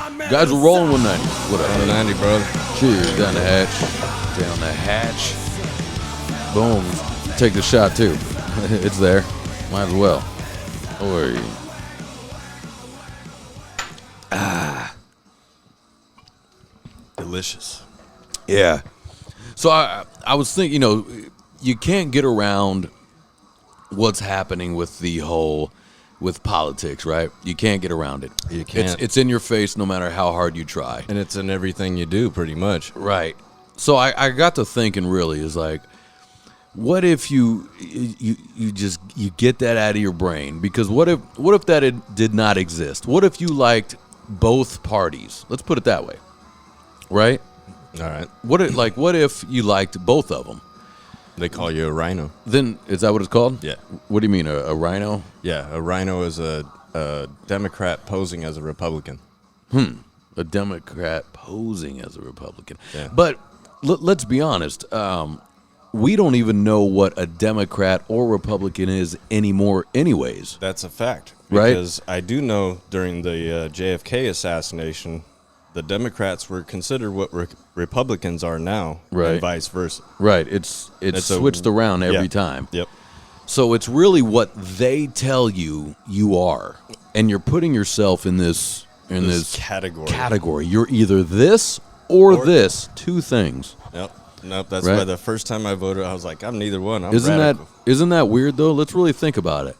Guys, we're rolling 190. What up? 190, brother. Cheers. Down the hatch. Down the hatch. Boom. Take the shot, too. It's there. Might as well. Oy. Delicious. Yeah. So I was thinking, you can't get around what's happening with the whole, with politics, right? You can't get around it. You can't. It's in your face no matter how hard you try. And it's in everything you do, pretty much. Right. So I got to thinking, really, is like, what if you get that out of your brain? Because what if that did not exist? What if you liked both parties? Let's put it that way. Right? All right. What if you liked both of them? They call you a rhino. Then is that what it's called? Yeah. What do you mean, a rhino? Yeah, a rhino is a Democrat posing as a Republican. A Democrat posing as a Republican. Yeah. But let's be honest. We don't even know what a Democrat or Republican is anymore anyways. That's a fact. Right? Because I do know during the JFK assassination, the Democrats were considered what Republicans are now, Right. and vice versa. Right. It's switched around every time. Yep. So it's really what they tell you are. And you're putting yourself in this category. You're either this or this, two things. Yep. Nope. That's Right. why the first time I voted, I was like, I'm neither one. I'm Isn't radical. that weird though? Let's really think about it.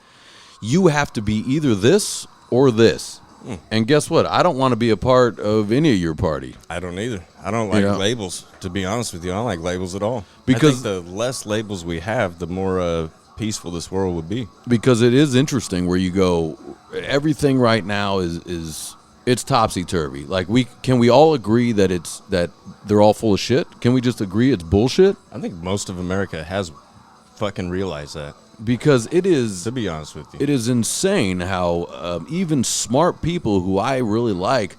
You have to be either this or this. And guess what? I don't want to be a part of any of your party. I don't either. I don't like labels, to be honest with you. I don't like labels at all. Because I think the less labels we have, the more peaceful this world would be. Because it is interesting where you go, everything right now is it's topsy-turvy. Like can we all agree that they're all full of shit? Can we just agree it's bullshit? I think most of America has fucking realized that. Because it is, to be honest with you, it is insane how even smart people who I really like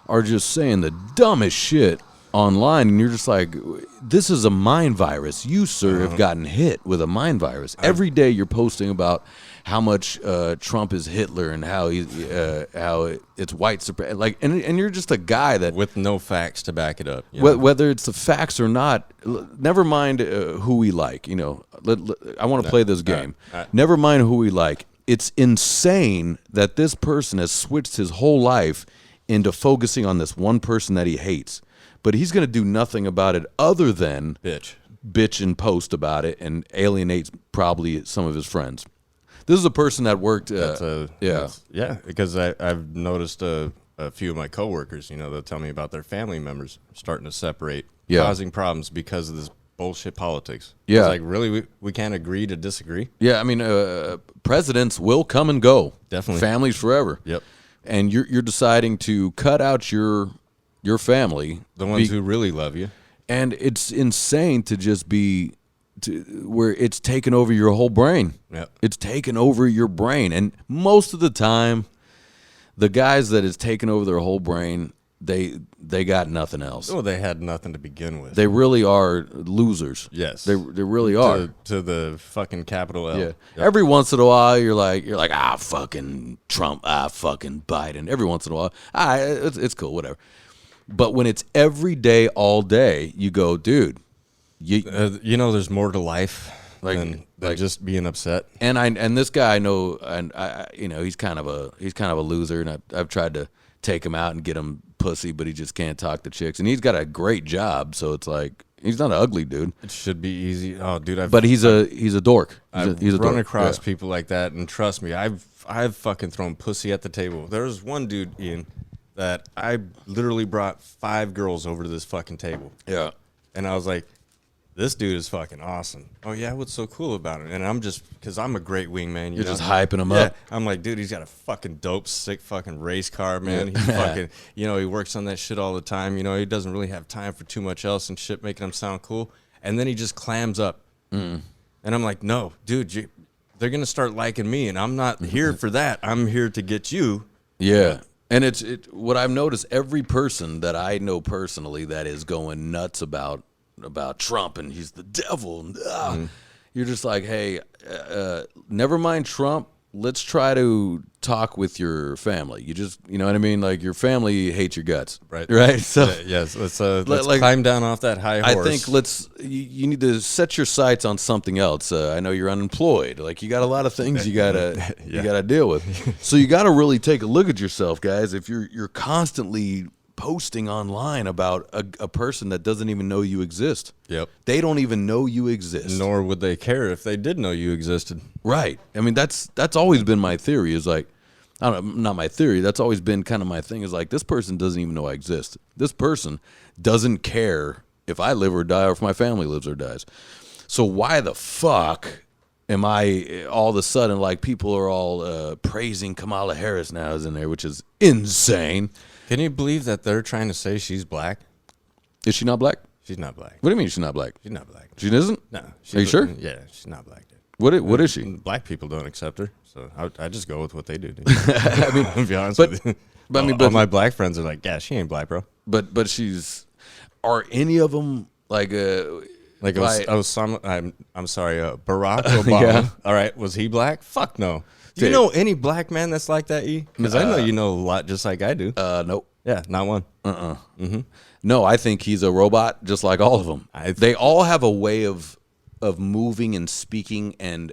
are just saying the dumbest shit online, and you're just like, this is a mind virus. You, sir, have gotten hit with a mind virus. Every day you're posting about how much Trump is Hitler and how it's white supremacy. Like, and you're just a guy that with no facts to back it up. Whether it's the facts or not, never mind who we like. I want to play this game. All right. Never mind who we like. It's insane that this person has switched his whole life into focusing on this one person that he hates. But he's going to do nothing about it other than bitch and post about it and alienate probably some of his friends. This is a person that worked. Because I've noticed a few of my coworkers, they'll tell me about their family members starting to separate, causing problems because of this bullshit politics. Yeah. It's like, really, we can't agree to disagree? Yeah, I mean, presidents will come and go. Definitely. Families forever. Yep. And you're deciding to cut out your family. The ones who really love you. And it's insane to just be where it's taken over your whole brain. Yep. It's taken over your brain. And most of the time, the guys that it's taken over their whole brain, they got nothing else. Oh, they had nothing to begin with. They really are losers. Yes. They really are. To the fucking capital L. Yeah. Yep. Every once in a while, you're like, fucking Trump, fucking Biden. Every once in a while, it's cool, whatever. But when it's every day, all day, you go, dude. There's more to life than just being upset. And this guy I know, and he's kind of a loser, and I've tried to take him out and get him pussy, but he just can't talk to chicks, and he's got a great job, so it's like he's not an ugly dude. It should be easy. Oh, dude, but he's a dork. He's a run dork. across people like that, and trust me, I've fucking thrown pussy at the table. There was one dude, Ian, that I literally brought 5 girls over to this fucking table. Yeah, and I was like, this dude is fucking awesome. Oh, yeah, what's so cool about it? And I'm just, because I'm a great wingman. You're just hyping him up. I'm like, dude, he's got a fucking dope, sick fucking race car, man. He fucking, he works on that shit all the time. He doesn't really have time for too much else and shit, making him sound cool. And then he just clams up. And I'm like, no, dude, they're going to start liking me, and I'm not here for that. I'm here to get you. Yeah. And it's what I've noticed, every person that I know personally that is going nuts about Trump and he's the devil. And, you're just like, hey, never mind Trump. let's try to talk with your family. You know what I mean? Like your family hates your guts, right? So yes, let's climb down off that high horse. I think you need to set your sights on something else. I know you're unemployed. Like you got a lot of things you gotta you gotta deal with. So you gotta really take a look at yourself, guys. If you're constantly posting online about a person that doesn't even know you exist. Yep. They don't even know you exist. Nor would they care if they did know you existed. Right. I mean, that's always been my theory is like, I don't know, not my theory. That's always been kind of my thing is like, this person doesn't even know I exist. This person doesn't care if I live or die or if my family lives or dies. So why the fuck am I all of a sudden like people are all praising Kamala Harris now is in there, which is insane. Can you believe that they're trying to say she's black? Is she not black? She's not black. What do you mean she's not black? She's not black. She isn't? No. Are you sure? Yeah, she's not black, dude. What is she? Black people don't accept her, so I just go with what they do. Dude. I mean, to be honest with you. But I mean, all my black friends are like, yeah, she ain't black, bro. But she's. Are any of them like like I'm sorry, Barack Obama. Yeah. All right, was he black? Fuck no. Do Dude. you know any black man that's like that, E? Because I know you know a lot, just like I do. Nope. Yeah, not one. No, I think he's a robot, just like all of them. They all have a way of moving and speaking and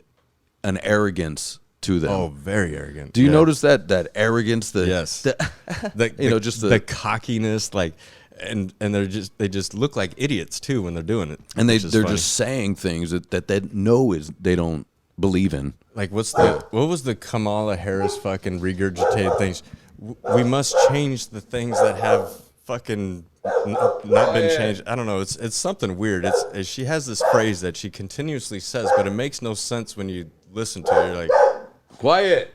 an arrogance to them. Oh, very arrogant. Do you notice that arrogance? Yes. Just the cockiness, like, and they just look like idiots too when they're doing it. And they're just saying things that they know they don't believe in. Like what was the Kamala Harris fucking regurgitated things? We must change the things that have fucking not been changed. I don't know. It's something weird. She has this phrase that she continuously says, but it makes no sense when you listen to her. You're like, quiet.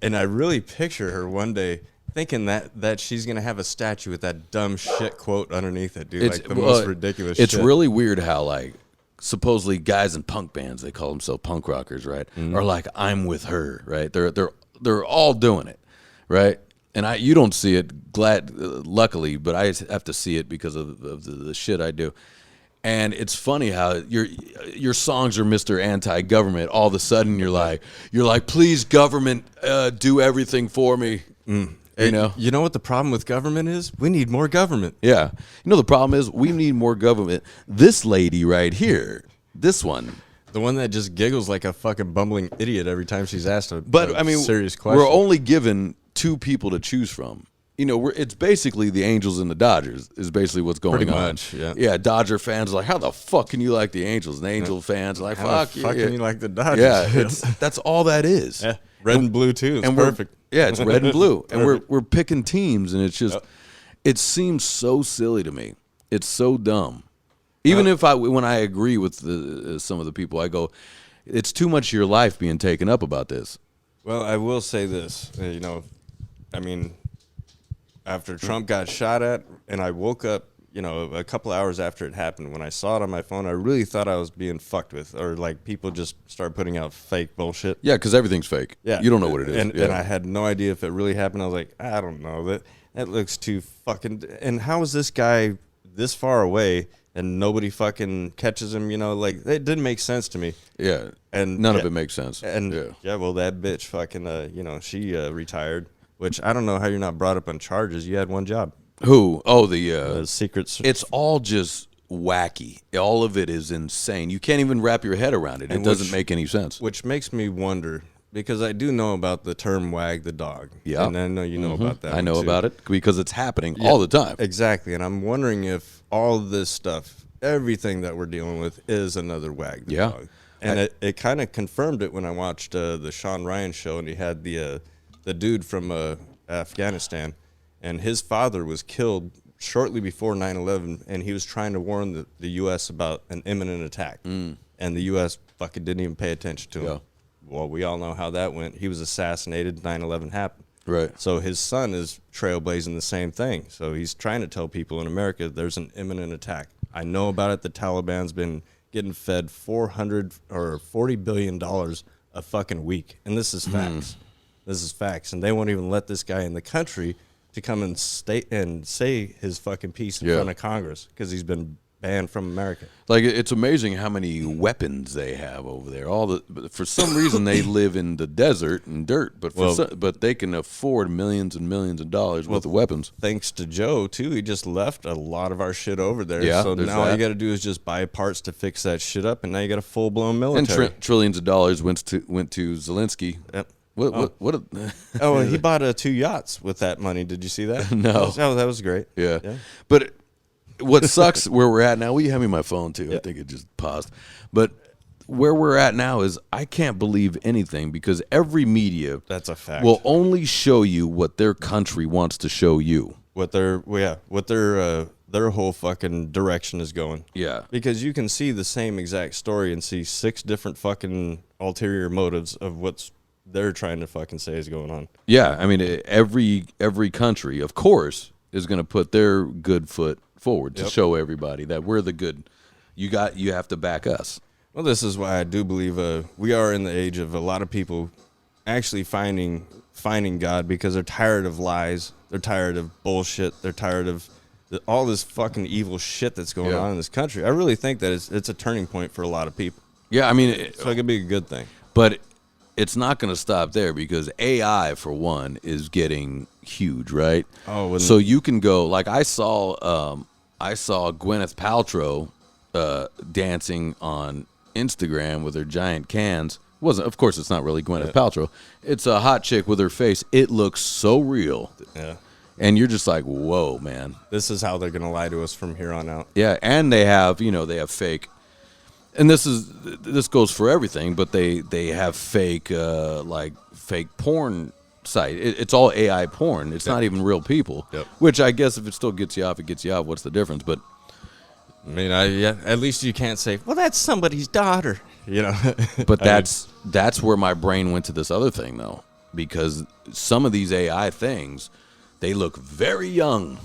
And I really picture her one day thinking that she's gonna have a statue with that dumb shit quote underneath it, dude. Like the most ridiculous shit. It's really weird how like supposedly guys in punk bands, they call themselves punk rockers, right? Are like, I'm with her, right? They're all doing it, right? And you don't see it, luckily, but I have to see it because of the shit I do. And it's funny how your songs are Mr. Anti-Government. All of a sudden, you're like, please, government, do everything for me. You know what the problem with government is? We need more government. Yeah. You know the problem is we need more government. This lady right here, this one. The one that just giggles like a fucking bumbling idiot every time she's asked a serious question. We're only given two people to choose from. You know, it's basically the Angels and the Dodgers is basically what's going on. Pretty much, yeah. Yeah, Dodger fans are like, how the fuck can you like the Angels? And the Angel fans are like, how the fuck can you like the Dodgers? Yeah, that's all that is. Yeah, red and blue too. It's perfect. Yeah, it's red and blue. And we're picking teams, and it's just, it seems so silly to me. It's so dumb. Even when I agree with some of the people, I go, it's too much of your life being taken up about this. Well, I will say this, I mean, after Trump got shot at, and I woke up, a couple hours after it happened, when I saw it on my phone, I really thought I was being fucked with, or like people just start putting out fake bullshit. Yeah, because everything's fake. Yeah, you don't know what it is. And I had no idea if it really happened. I was like, I don't know, that looks too fucking. And how is this guy this far away and nobody fucking catches him? Like it didn't make sense to me. Yeah, and none of it makes sense. And well, that bitch fucking, she retired. Which I don't know how you're not brought up on charges. You had one job. Who? Oh, the secret. It's all just wacky. All of it is insane. You can't even wrap your head around it. It doesn't make any sense. Which makes me wonder, because I do know about the term "wag the dog." Yeah, and I know you know about that. I know about it because it's happening all the time. Exactly, and I'm wondering if all this stuff, everything that we're dealing with, is another wag the dog. And it kind of confirmed it when I watched the Sean Ryan show, and he had the dude from Afghanistan, and his father was killed shortly before 9/11, and he was trying to warn the U.S. about an imminent attack, and the U.S. fucking didn't even pay attention to him. Well, we all know how that went. He was assassinated, 9/11 happened. Right. So his son is trailblazing the same thing. So he's trying to tell people in America there's an imminent attack. I know about it. The Taliban's been getting fed $40 billion a fucking week, and this is facts. This is facts, and they won't even let this guy in the country to come and say his fucking piece in front of Congress because he's been banned from America. Like, it's amazing how many weapons they have over there. For some reason they live in the desert and dirt, but they can afford millions and millions of dollars worth of weapons. Thanks to Joe too, he just left a lot of our shit over there. Yeah, so now all you got to do is just buy parts to fix that shit up, and now you got a full blown military. And trillions of dollars went to Zelensky. Yep. What he bought 2 yachts with that money. Did you see that? No. That was great. Yeah. But what sucks where we're at now, will you hand me my phone too? Yeah. I think it just paused. But where we're at now is I can't believe anything because every media That's a fact. will only show you what their country wants to show you. What their whole fucking direction is going. Yeah. Because you can see the same exact story and see 6 different fucking ulterior motives of what's they're trying to fucking say is going on. Yeah, I mean every country, of course, is going to put their good foot forward to show everybody that we're the good. You have to back us. Well, this is why I do believe we are in the age of a lot of people actually finding God because they're tired of lies, they're tired of bullshit, they're tired of all this fucking evil shit that's going on in this country. I really think that it's a turning point for a lot of people. Yeah, I mean, so it could be a good thing. But it's not going to stop there because AI, for one, is getting huge, right? Oh, so you can go like I saw Gwyneth Paltrow dancing on Instagram with her giant cans. Of course, it's not really Gwyneth Paltrow. It's a hot chick with her face. It looks so real. Yeah. And you're just like, whoa, man. This is how they're going to lie to us from here on out. Yeah, and they have fake. And this goes for everything, but they have fake fake porn site. It's all AI porn. It's not even real people. Yep. Which I guess if it still gets you off, it gets you off. What's the difference? But I mean, at least you can't say, well, that's somebody's daughter. You know. But that's where my brain went to this other thing though, because some of these AI things, they look very young,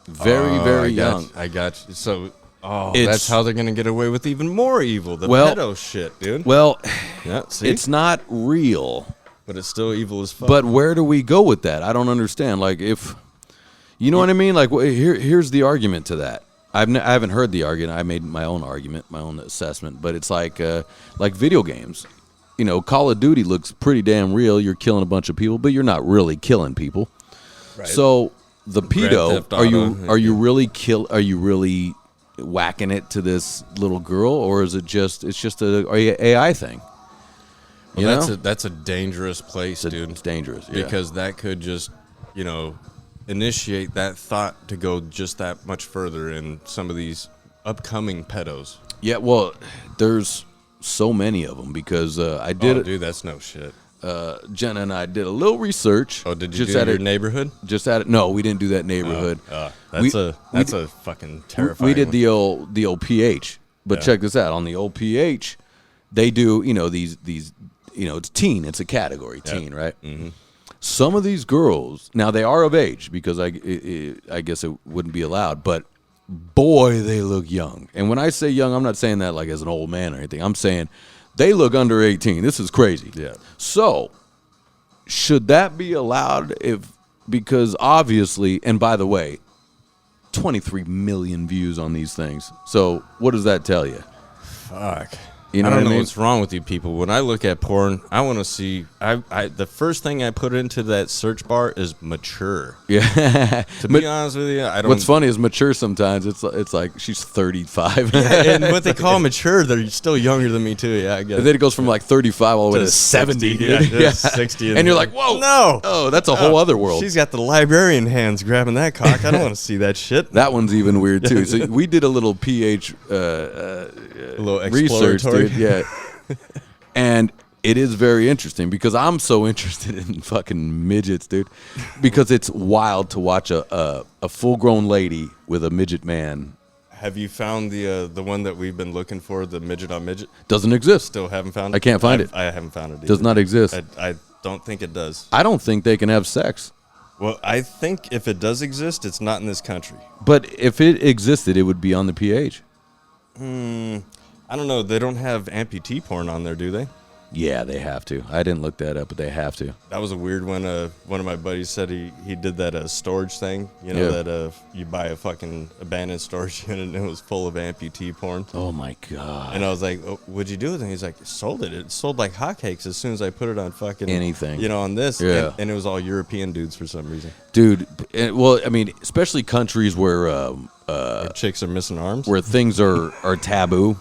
very young. I got you. So. Oh, that's how they're going to get away with even more evil. The pedo shit, dude. Well, yeah, see? It's not real. But it's still evil as fuck. But where do we go with that? I don't understand. Like, if... You know what I mean? Like, here's the argument to that. I haven't heard the argument. I made my own argument, my own assessment. But it's like video games. You know, Call of Duty looks pretty damn real. You're killing a bunch of people, but you're not really killing people. Right. So, the pedo, are you really whacking it to this little girl, or is it's just a AI thing? That's a dangerous place, dude. It's dangerous because that could just initiate that thought to go just that much further in some of these upcoming pedos. Yeah, well, there's so many of them because I did. Oh, dude, that's no shit. Jenna and I did a little research. Oh, did you do your neighborhood? No, we didn't do that neighborhood. That's a fucking terrifying. We did the old PH, but check this out. On the old PH, they do these it's teen. It's a category teen, right? Mm-hmm. Some of these girls now they are of age because I guess it wouldn't be allowed, but boy, they look young. And when I say young, I'm not saying that like as an old man or anything. I'm saying they look under 18. This is crazy. Yeah. So, should that be allowed because obviously, and by the way, 23 million views on these things. So, what does that tell you? Fuck. You know I don't what I mean? know what's wrong with you people. When I look at porn, I want to see. The first thing I put into that search bar is mature. Yeah. To be honest with you, I don't. What's funny is mature sometimes. It's like she's 35. And what they call mature, they're still younger than me too. Yeah, I guess. And then it goes from like 35 all the way to 70. Yeah, 60. And you're like, whoa, no. Oh, that's a whole other world. She's got the librarian hands grabbing that cock. I don't want to see that shit. That one's even weird too. So we did a little pH a little research, dude. Yeah. And it is very interesting because I'm so interested in fucking midgets, dude. Because it's wild to watch a full-grown lady with a midget man. Have you found the one that we've been looking for, the midget on midget? Doesn't exist. Still haven't found it? I can't find it. I haven't found it either. Does not exist. I don't think it does. I don't think they can have sex. Well, I think if it does exist, it's not in this country. But if it existed, it would be on the PH. I don't know. They don't have amputee porn on there, do they? Yeah, they have to. I didn't look that up, but they have to. That was a weird one. One of my buddies said he did that storage thing. You know, that you buy a fucking abandoned storage unit and it was full of amputee porn. Oh, my God. And I was like, oh, what'd you do with it? And he's like, sold it. It sold like hotcakes as soon as I put it on fucking... anything. You know, on this. Yeah. And it was all European dudes for some reason. Dude, well, I mean, especially countries where chicks are missing arms. where things are taboo.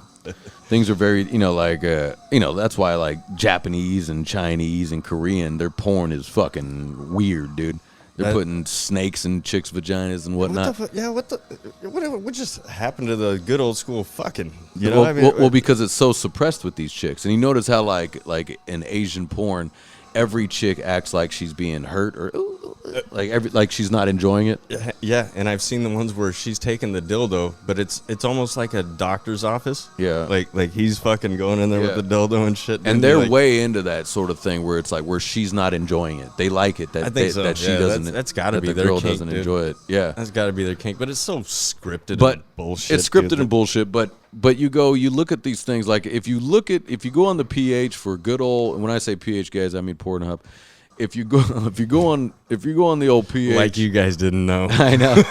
Things are very, like, that's why, like, Japanese and Chinese and Korean, their porn is fucking weird, dude. They're putting snakes in chicks' vaginas and whatnot. What just happened to the good old school fucking? You know, well, because it's so suppressed with these chicks. And you notice how, like in Asian porn, every chick acts like she's being hurt or like she's not enjoying it. Yeah, and I've seen the ones where she's taking the dildo, but it's almost like a doctor's office. Yeah, like he's fucking going in there with the dildo and shit. And they're way into that sort of thing where it's like where she's not enjoying it. They like it that I think so. That she doesn't. That's got to be the their girl kink, doesn't dude. enjoy it. Yeah, that's got to be their kink. But it's so scripted. And bullshit. It's scripted and bullshit. But you look at these things like if you go on the PH for good old, and when I say PH guys, I mean Pornhub. If you go on the old PH, like you guys didn't know. I know.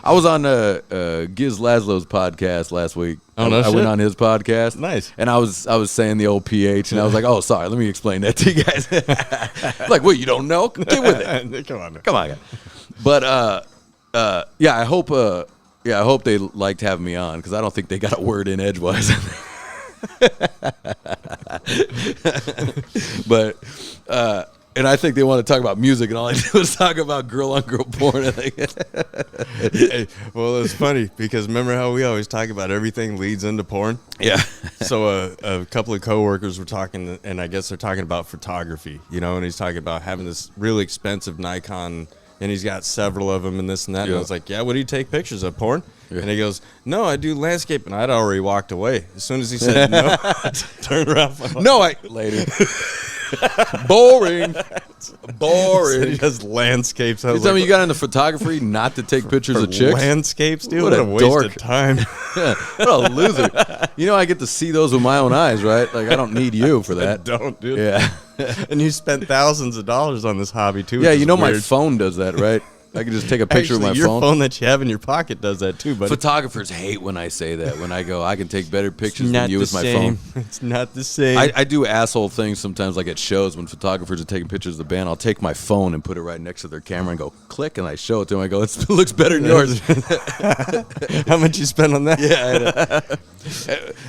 I was on Giz Laszlo's podcast last week. Oh, no I shit. went on his podcast. Nice. And I was saying the old PH, and I was like, oh, sorry, let me explain that to you guys. Like, what, you don't know? Get with it. Come on, guys. But I hope they liked having me on because I don't think they got a word in edgewise. But and I think they want to talk about music, and all I do is talk about girl-on-girl porn. I think. Hey, well, it's funny because remember how we always talk about everything leads into porn? Yeah. So a couple of coworkers were talking, and I guess they're talking about photography, and he's talking about having this really expensive Nikon, and he's got several of them and this and that. Yeah. And I was like, yeah, what do you take pictures of, porn? Yeah. And he goes, no, I do landscape. And I'd already walked away. As soon as he said no, I turned around. Later. Boring. He does landscapes. You tell me you got into photography not to take pictures of chicks? Landscapes, dude. What a waste dork. of time. What a loser. I get to see those with my own eyes, right? Like, I don't need you for that. I don't, dude. Yeah. And you spent thousands of dollars on this hobby, too. Yeah, my phone does that, right? I can just take a picture with my your phone. Your phone that you have in your pocket does that too, buddy. Photographers hate when I say that. When I go, I can take better pictures than you with my phone. It's not the same. I do asshole things sometimes, like at shows when photographers are taking pictures of the band. I'll take my phone and put it right next to their camera and go click, and I show it to them. I go, it looks better than yours. How much you spend on that? Yeah,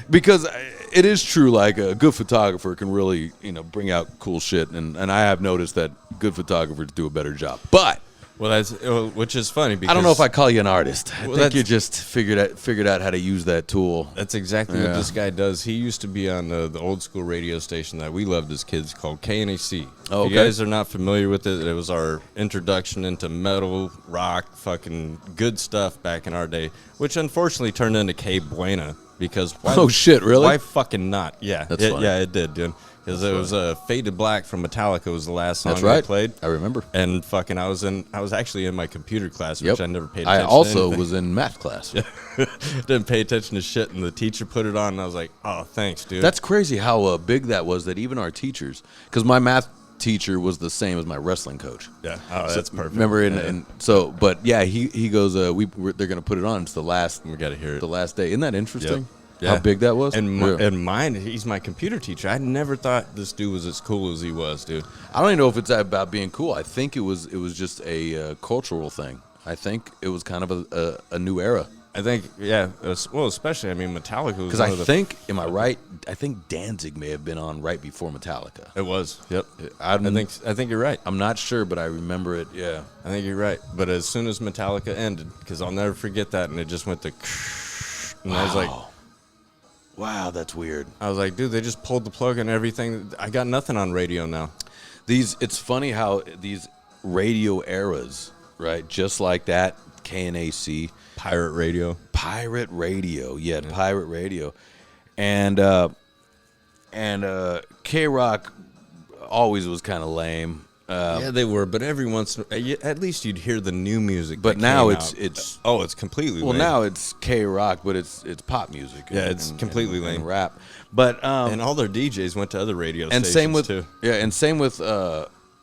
because it is true. Like a good photographer can really, bring out cool shit, and I have noticed that good photographers do a better job. But which is funny because I don't know if I call you an artist. I think you just figured out how to use that tool. That's exactly what this guy does. He used to be on the old school radio station that we loved as kids called KNAC. Oh, okay. If you guys are not familiar with it, it was our introduction into metal, rock, fucking good stuff back in our day, which unfortunately turned into K Buena because shit, really? Why fucking not? Yeah, that's funny. Yeah, it did, dude. Because it was Fade to Black from Metallica was the last song I played. I remember. And fucking, I was actually in my computer class, which I never paid attention to. I also was in math class. Didn't pay attention to shit, and the teacher put it on, and I was like, oh, thanks, dude. That's crazy how big that was, that even our teachers, because my math teacher was the same as my wrestling coach. Yeah, that's perfect. Remember, he goes, they're gonna put it on. It's the last. We gotta hear it. The last day. Isn't that interesting? Yep. Yeah. How big that was? And mine, he's my computer teacher. I never thought this dude was as cool as he was, dude. I don't even know if it's about being cool. I think it was just a cultural thing. I think it was kind of a new era. I think, especially, Metallica was. Because am I right? I think Danzig may have been on right before Metallica. It was. Yep. I think you're right. I'm not sure, but I remember it. Yeah. I think you're right. But as soon as Metallica ended, because I'll never forget that, and it just went to, and I was like, wow, that's weird. I was like, dude, they just pulled the plug on everything. I got nothing on radio now. It's funny how these radio eras, right? Just like that, KNAC. Pirate radio. Yeah, pirate radio. And K-Rock always was kind of lame. Yeah, they were, but every once in at least you'd hear the new music. But that now came it's out. It's completely well lame. now it's K-rock, but it's pop music. Yeah, it's completely lame. And rap. But and all their DJs went to other radio and stations same with too. Yeah, and same with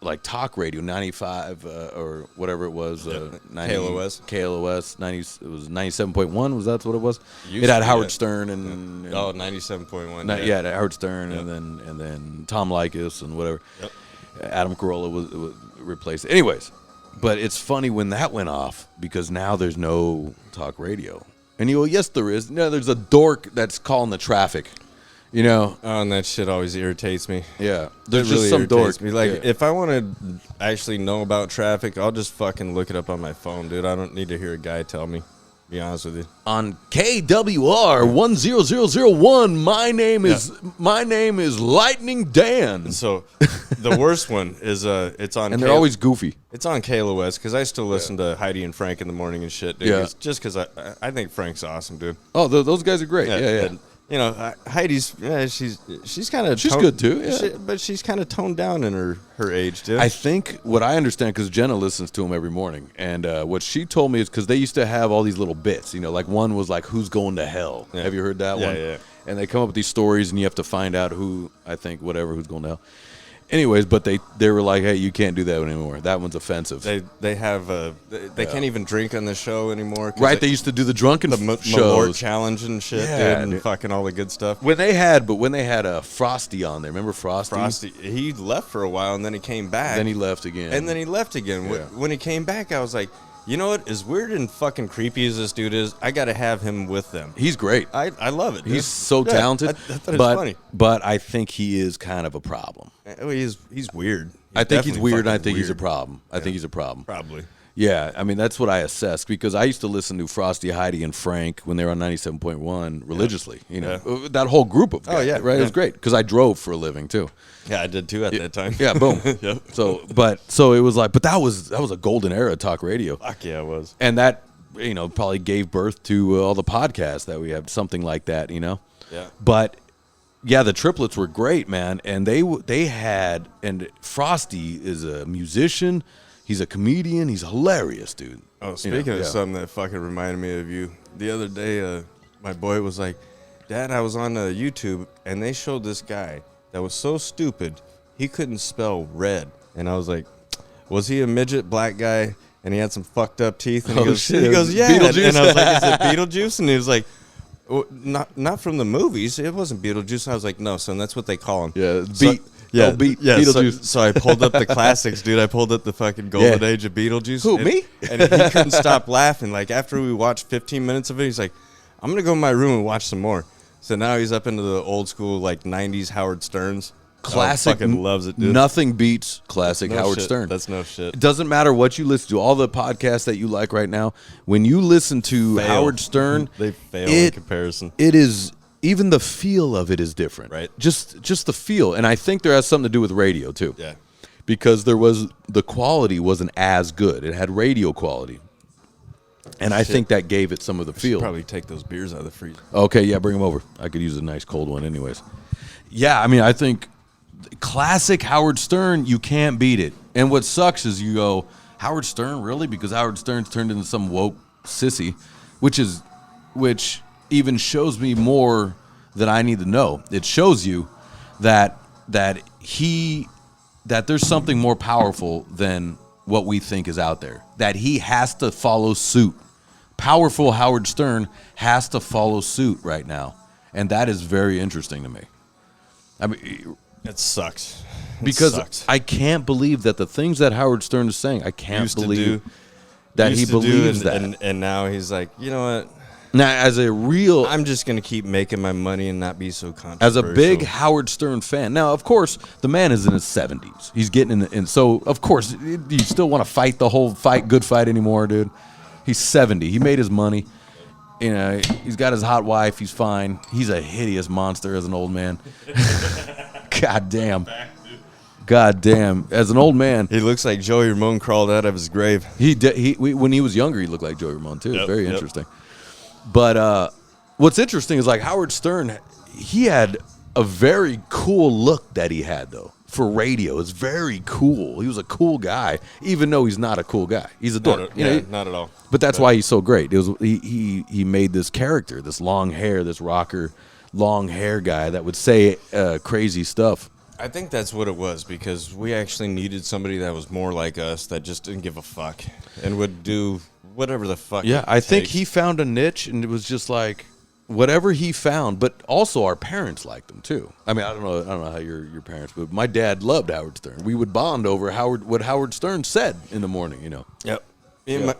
like talk radio 95 or whatever it was 90, KLOS 90 it was 97.1 was that what it was? It had Howard Stern and 97.1. Yeah, Howard Stern and then Tom Likas and whatever. Yep. Adam Carolla was replaced. Anyways, but it's funny when that went off because now there's no talk radio. And you go, yes, there is. No, there's a dork that's calling the traffic. You know? Oh, and that shit always irritates me. Yeah. There's it really just some dork. Me. Like, if I want to actually know about traffic, I'll just fucking look it up on my phone, dude. I don't need to hear a guy tell me. Be honest with you. On KWR 10001, my name is Lightning Dan. And so the worst one is it's on and they're always goofy. It's on KLOS because I still listen to Heidi and Frank in the morning and shit, dude. Yeah. It's just because I think Frank's awesome, dude. Oh, those guys are great. Yeah. And, you know, Heidi's she's kind of good too. Yeah. but she's kind of toned down in her age, dude. I think what I understand because Jenna listens to him every morning, and what she told me is because they used to have all these little bits. You know, like one was like "Who's going to hell?" Yeah. Have you heard that one? Yeah. And they come up with these stories, and you have to find out who's going to hell. Anyways, but they were like, hey, you can't do that anymore. That one's offensive. They have they can't even drink on the show anymore. Right, they used to do the drunken Malort shows. challenge and shit, Yeah, dude, and fucking all the good stuff. When they had Frosty on there, remember Frosty? Frosty, he left for a while and then he came back. Then he left again. And then he left again. Yeah. When he came back, I was like, you know what? As weird and fucking creepy as this dude is, I got to have him with them. He's great. I love it. Dude. He's so talented. I thought it was funny. But I think he is kind of a problem. He's weird. I think he's weird, and I think weird. he's a problem. I think he's a problem. Probably. Yeah, I mean, that's what I assessed because I used to listen to Frosty, Heidi, and Frank when they were on 97.1 religiously. You know, that whole group of guys. Oh, yeah. Right? Yeah. It was great because I drove for a living, too. Yeah, I did, too, at that time. Yeah, boom. Yep. So it was like, but that was a golden era of talk radio. Fuck yeah, it was. And that, you know, probably gave birth to all the podcasts that we have, something like that, you know? Yeah. But, yeah, the triplets were great, man. And they had, and Frosty is a musician. He's a comedian. He's hilarious, dude. Oh, speaking of something that fucking reminded me of you, the other day, my boy was like, Dad, I was on YouTube, and they showed this guy that was so stupid, he couldn't spell red. And I was like, was he a midget black guy, and he had some fucked up teeth? And he goes, shit. he goes, yeah. Beetlejuice. And I was like, is it Beetlejuice? And he was like, well, not from the movies. It wasn't Beetlejuice. And I was like, no, son, that's what they call him. Yeah, Beetlejuice. So I pulled up the classics, dude. I pulled up the fucking golden age of Beetlejuice. Who, me? And he couldn't stop laughing. Like, after we watched 15 minutes of it, he's like, I'm going to go in my room and watch some more. So now he's up into the old school, like, 90s Howard Sterns. Classic. Fucking loves it, dude. Nothing beats classic Howard shit. Stern. That's no shit. It doesn't matter what you listen to. All the podcasts that you like right now, when you listen to Howard Stern, they fail in comparison. It is, even the feel of it is different. Right. Just the feel. And I think there has something to do with radio, too. Yeah. Because the quality wasn't as good. It had radio quality. And I think that gave it some of the feel. Probably take those beers out of the freezer. Okay, yeah, bring them over. I could use a nice cold one anyways. Yeah, I mean, I think classic Howard Stern, you can't beat it. And what sucks is you go, Howard Stern, really? Because Howard Stern's turned into some woke sissy, which even shows me more than I need to know. It shows you that there's something more powerful than what we think is out there. That he has to follow suit. Powerful Howard Stern has to follow suit right now. And that is very interesting to me. I mean, it sucks. Because I can't believe that the things that Howard Stern is saying, I can't believe that he believes that. And now he's like, you know what? Now, I'm just going to keep making my money and not be so controversial. As a big Howard Stern fan. Now, of course, the man is in his 70s. He's getting and so, of course, you still want to fight the whole good fight anymore, dude. He's 70. He made his money. You know, he's got his hot wife. He's fine. He's a hideous monster as an old man. God damn. God damn. As an old man. He looks like Joey Ramone crawled out of his grave. When he was younger, he looked like Joey Ramone, too. Very interesting. But what's interesting is, like, Howard Stern, he had a very cool look that he had, though. for radio. It's very cool. He was a cool guy, even though he's not a cool guy. He's a dork. Not at all. But that's why he's so great. It was he made this character, this long hair, this rocker, long hair guy that would say crazy stuff. I think that's what it was, because we actually needed somebody that was more like us, that just didn't give a fuck and would do whatever the fuck. Yeah, I think he found a niche, and it was just like whatever he found. But also, our parents liked him too. I mean, I don't know how your parents, but my dad loved Howard Stern. We would bond over what Howard Stern said in the morning. Yep.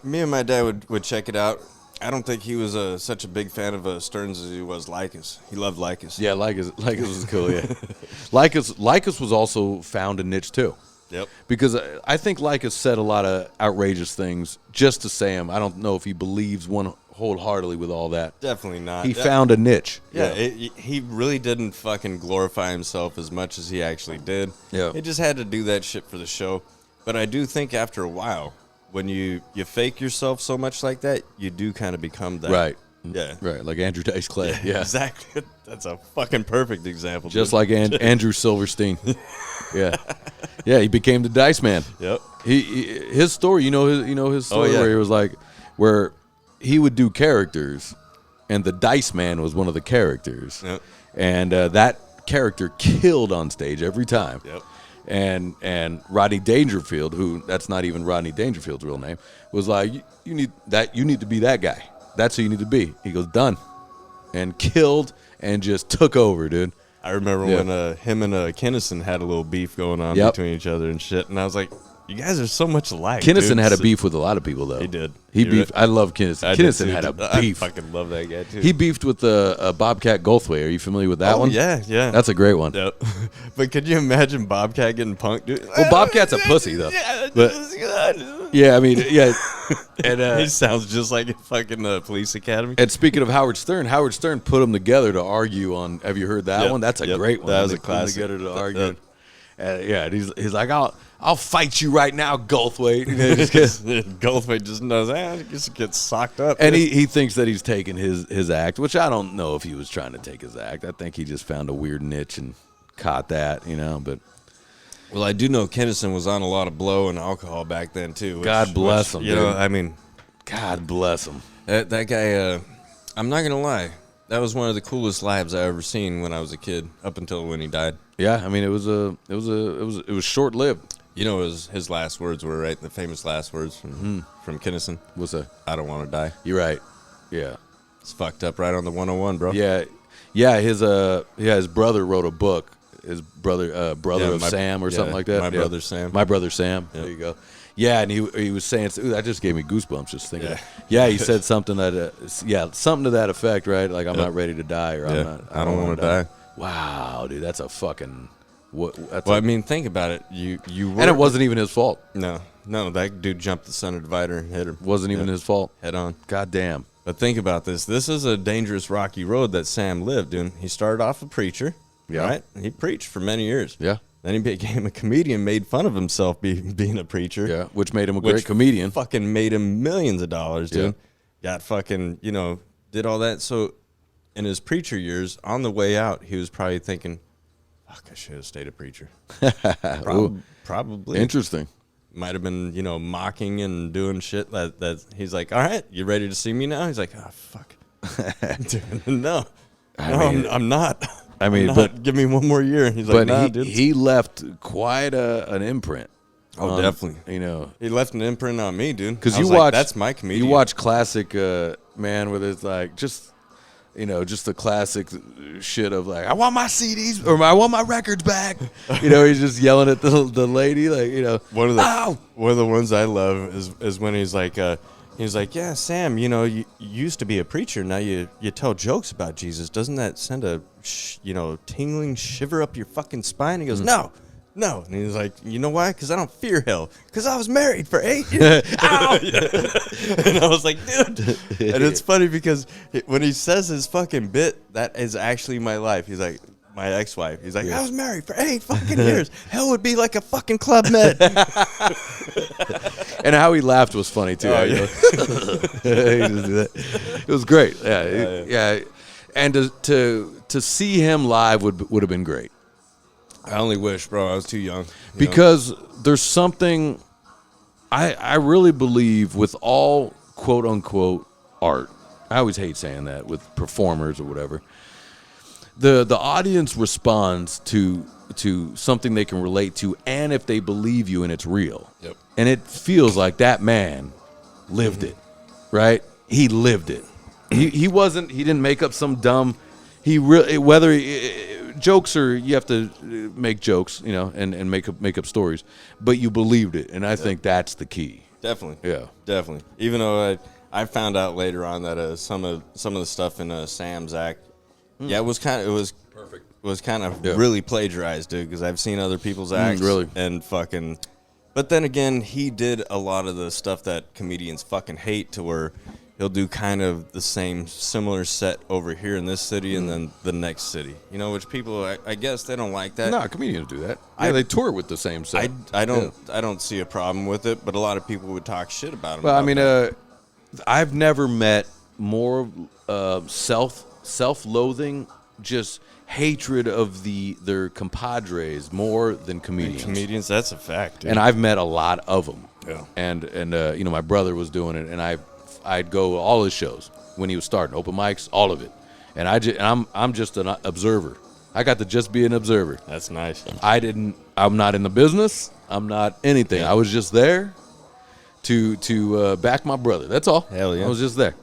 Me and my dad would check it out. I don't think he was such a big fan of Stearns as he was Lycus. He loved Lycus. Yeah, Lycus was cool, yeah. Lycus was also found a niche, too. Yep. Because I think Lycus said a lot of outrageous things just to say them. I don't know if he believes one wholeheartedly with all that. Definitely not. He found a niche. Yeah, he really didn't fucking glorify himself as much as he actually did. Yeah. He just had to do that shit for the show. But I do think after a while, when you fake yourself so much like that, you do kind of become that. Right. Yeah. Right, like Andrew Dice Clay. Yeah. Exactly. That's a fucking perfect example. Just like Andrew Silverstein. Yeah. Yeah, he became the Dice Man. Yep. His story, his story where he was like, where he would do characters, and the Dice Man was one of the characters. Yep. And that character killed on stage every time. Yep. And Rodney Dangerfield, who that's not even Rodney Dangerfield's real name, was like, you need to be that guy. That's who you need to be. He goes, done. And killed and just took over, dude. I remember when him and Kinnison had a little beef going on between each other and shit, and I was like, you guys are so much alike. Kinnison had a beef with a lot of people, though. He did. He beefed. I love Kinnison. Kinnison had a beef. I fucking love that guy, too. He beefed with Bobcat Goldthwait. Are you familiar with that one? Yeah. That's a great one. Yep. But could you imagine Bobcat getting punked, dude? Well, Bobcat's a pussy, though. But, yeah, I mean, yeah. And he sounds just like a fucking police academy. And speaking of Howard Stern put them together to argue on. Have you heard that one? That's a great one. That was a classic. Together to argue. And he's like, I'll fight you right now, Goldthwait. Goldthwait just knows, just gets socked up. And he thinks that he's taking his act, which I don't know if he was trying to take his act. I think he just found a weird niche and caught that, But well, I do know Kinnison was on a lot of blow and alcohol back then too. God bless him. God bless him. That guy. I'm not gonna lie. That was one of the coolest lives I ever seen when I was a kid, up until when he died. Yeah, I mean it was short lived. His last words were right. The famous last words from Kinnison. What's that? I don't want to die. You're right. Yeah. It's fucked up right on the 101, bro. Yeah. His brother wrote a book. His brother of Sam or something like that. My brother Sam. My brother Sam. Yep. There you go. Yeah, and he was saying, that just gave me goosebumps just thinking. Yeah, he said something something to that effect, right? Like I'm not ready to die, or I don't want to die. Wow, dude, that's a fucking. I mean, think about it. You were, and it wasn't even his fault. No, that dude jumped the center divider and hit him. Wasn't even his fault. Head on. God damn. But think about this. This is a dangerous, rocky road that Sam lived in. He started off a preacher. Yeah. Right? He preached for many years. Yeah. Then he became a comedian, made fun of himself being a preacher. Yeah, which made him a great comedian. Fucking made him millions of dollars, dude. Yeah. Got fucking, did all that. So in his preacher years, on the way out, he was probably thinking, fuck, I should have stayed a preacher. Probably. Interesting. Might have been, mocking and doing shit that he's like, all right, you ready to see me now? He's like, oh, fuck. Dude, no. I'm not. I mean, but give me one more year. He's like, nah, dude. He left quite an imprint. Oh, definitely. He left an imprint on me, dude. Because you watch, that's my comedian. You watch classic man, where it's like just the classic shit of like, I want my CDs or I want my records back. He's just yelling at the lady, like One of the ones I love is when he's like. He's like, yeah, Sam, you used to be a preacher. Now you tell jokes about Jesus. Doesn't that send a, tingling shiver up your fucking spine? He goes, no. And he's like, you know why? Because I don't fear hell. Because I was married for 8 years. Ow! And I was like, dude. And it's funny because when he says his fucking bit, that is actually my life. He's like, my ex-wife. He's like, I was married for 8 fucking years. Hell would be like a fucking Club Med. And how he laughed was funny too. Oh, yeah. It was great. Yeah. And to see him live would have been great. I only wish, bro, I was too young. Because there's something I really believe with all quote unquote art. I always hate saying that with performers or whatever. The audience responds to something they can relate to, and if they believe you and it's real. Yep. And it feels like that man lived it, right? He lived it. He didn't make up some dumb. Jokes are, you have to make jokes, and make up stories, but you believed it, and I think that's the key. Definitely. Yeah. Definitely. Even though I found out later on that some of the stuff in Sam's act, it was perfect. Was kind of really plagiarized, dude. Because I've seen other people's acts, really, and fucking. But then again, he did a lot of the stuff that comedians fucking hate, to where he'll do kind of the same similar set over here in this city and then the next city. Which people, I guess, they don't like that. No, comedians do that. Yeah, they tour with the same set. I don't see a problem with it, but a lot of people would talk shit about him. Well, I mean, I've never met more self-loathing, just hatred of their compadres more than comedians. Comedians, that's a fact, dude. And I've met a lot of them. Yeah. And my brother was doing it, and I'd go to all his shows when he was starting, open mics, all of it. And I'm just an observer. I got to just be an observer. That's nice. I'm not in the business. I'm not anything. I was just there to back my brother. That's all. Hell yeah. I was just there.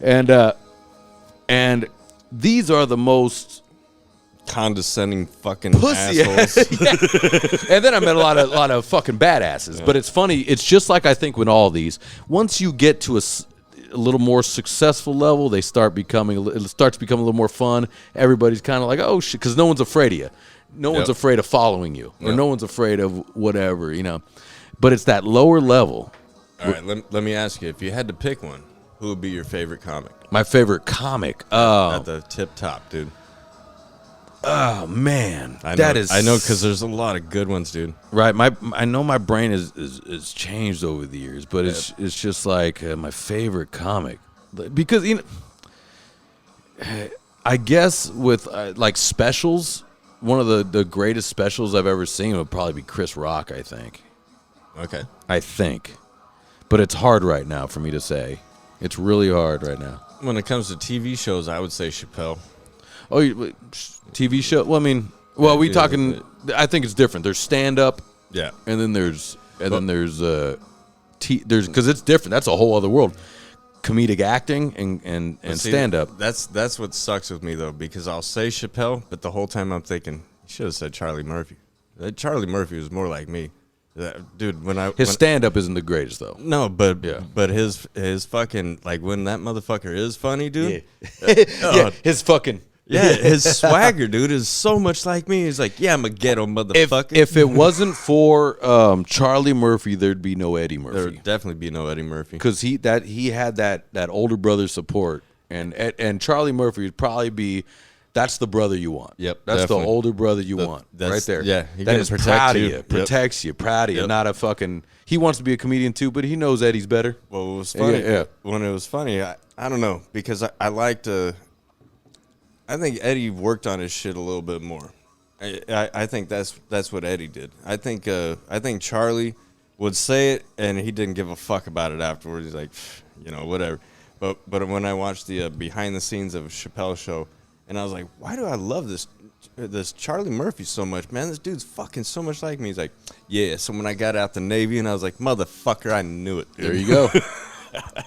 And these are the most condescending fucking pussy assholes. Yeah. And then I met a lot of fucking badasses. Yeah. But it's funny. It's just like I think with all these, once you get to a little more successful level, it starts becoming a little more fun. Everybody's kind of like, oh shit, because no one's afraid of you. No one's afraid of following you, or no one's afraid of whatever, But it's that lower level. All right, let me ask you, if you had to pick one, who would be your favorite comic? My favorite comic? At the tip top, dude. Oh man, I know because there's a lot of good ones, dude. Right, I know my brain is changed over the years, but it's just like my favorite comic, because I guess with like specials, one of the greatest specials I've ever seen would probably be Chris Rock. I think. Okay. I think, but it's hard right now for me to say. It's really hard right now. When it comes to TV shows, I would say Chappelle. Oh, TV show? Well, I mean, we talking. I think it's different. There's stand up, and then there's because it's different. That's a whole other world. Comedic acting and stand up. That's what sucks with me though, because I'll say Chappelle, but the whole time I'm thinking you should have said Charlie Murphy. Charlie Murphy was more like me. Dude, his stand-up isn't the greatest though. No, but his fucking, like, when that motherfucker is funny, dude. His fucking his swagger, dude, is so much like me. He's like, I'm a ghetto motherfucker. If it wasn't for Charlie Murphy, there'd be no Eddie Murphy. There'd definitely be no Eddie Murphy, because he had that older brother support, and Charlie Murphy would probably be. That's the brother you want. Yep, that's definitely the older brother you want, right there. Yeah, that is proud of you, protects you, proud of you. Not a fucking. He wants to be a comedian too, but he knows Eddie's better. Well, it was funny. When it was funny, I don't know, because I liked. I think Eddie worked on his shit a little bit more. I think that's what Eddie did. I think Charlie would say it and he didn't give a fuck about it afterwards. He's like, whatever. But when I watched the behind the scenes of a Chappelle show. And I was like, why do I love this Charlie Murphy so much, man? This dude's fucking so much like me. He's like, so when I got out the Navy, and I was like, motherfucker, I knew it, dude. There you go.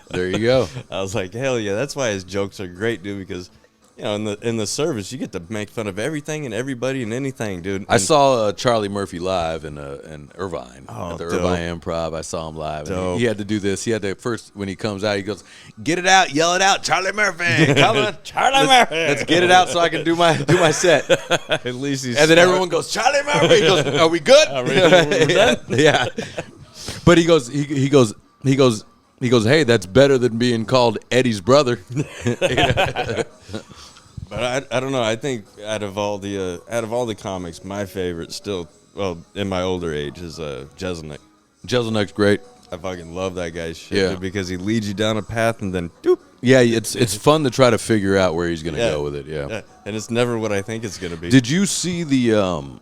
There you go. I was like, hell yeah, that's why his jokes are great, dude, because, in the service, you get to make fun of everything and everybody and anything, dude. I saw Charlie Murphy live in Irvine at the dope. Irvine Improv. I saw him live. And he had to do this. He had to first, when he comes out, he goes, "Get it out, yell it out, Charlie Murphy, come on, Charlie Murphy. Let's get it out so I can do my set." At least he's. And then everyone goes, "Charlie Murphy." He goes, "Are we good?" Yeah. But he goes, "Hey, that's better than being called Eddie's brother." But I don't know. I think out of all the comics, my favorite still, in my older age, is Jeselnik. Jeselnik's great. I fucking love that guy's shit, dude, because he leads you down a path and then doop. Yeah, it's fun to try to figure out where he's gonna go with it. Yeah, and it's never what I think it's gonna be. Did you see the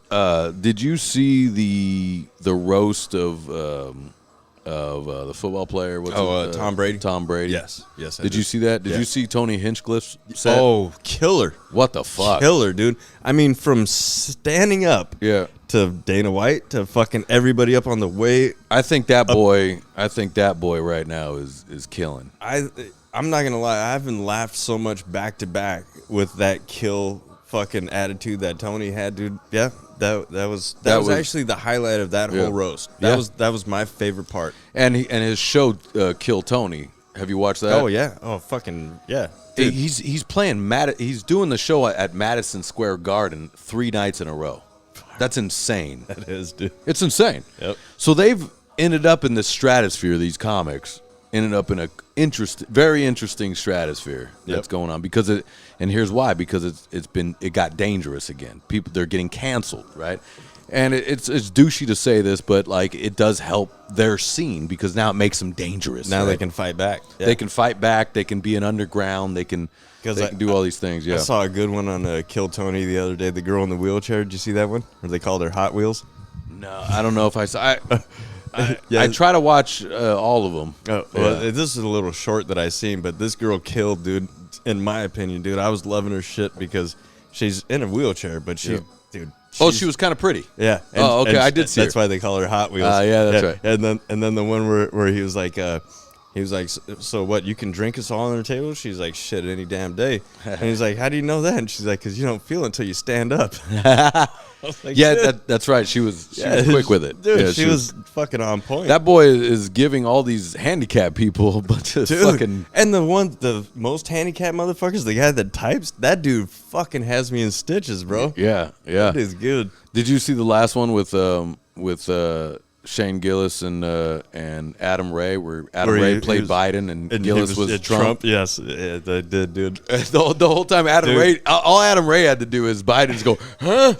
Did you see the roast of the football player? Tom Brady. Tom Brady. Yes. Did you see that? Did you see Tony Hinchcliffe's set? Oh, killer! What the fuck? Killer, dude. I mean, from standing up, to Dana White to fucking everybody up on the way. I think that boy. I think that boy right now is killing. I'm not gonna lie. I haven't laughed so much back to back with that kill fucking attitude that Tony had, dude. Yeah. That was actually the highlight of that whole roast. That was my favorite part. And his show Kill Tony. Have you watched that? Oh yeah. Oh fucking yeah. Dude. He's playing He's doing the show at Madison Square Garden 3 nights in a row. That's insane. That is, dude. It's insane. Yep. So they've ended up in the stratosphere. These comics ended up in a very interesting stratosphere that's going on because it. And here's why: because it got dangerous again. They're getting canceled, right? And it's douchey to say this, but like it does help their scene because now it makes them dangerous. Now right? they can fight back. Yeah. They can fight back. They can be an underground. They can do all these things. Yeah. I saw a good one on Kill Tony the other day. The girl in the wheelchair. Did you see that one? Where they called her Hot Wheels? No, I don't know if I saw. I try to watch all of them. This is a little short that I seen, but this girl killed, dude. In my opinion, dude, I was loving her shit because she's in a wheelchair, but she was kind of pretty. Yeah. Okay, I did see. That's why they call her Hot Wheels. Yeah, that's right. And then the one where he was like, so what? You can drink us all on the table? She's like, shit, any damn day. And he's like, how do you know that? And she's like, because you don't feel it until you stand up. Like, that's right. She was quick with it. Dude, she was fucking on point. That boy is giving all these handicapped people a bunch of fucking. And the most handicapped motherfuckers, the guy that types, that dude fucking has me in stitches, bro. Yeah. That is good. Did you see the last one with Shane Gillis and Adam Ray, where Ray played Biden and Gillis was Trump? Yes, they did, dude. The whole time Ray, all Adam Ray had to do is Biden's go, huh?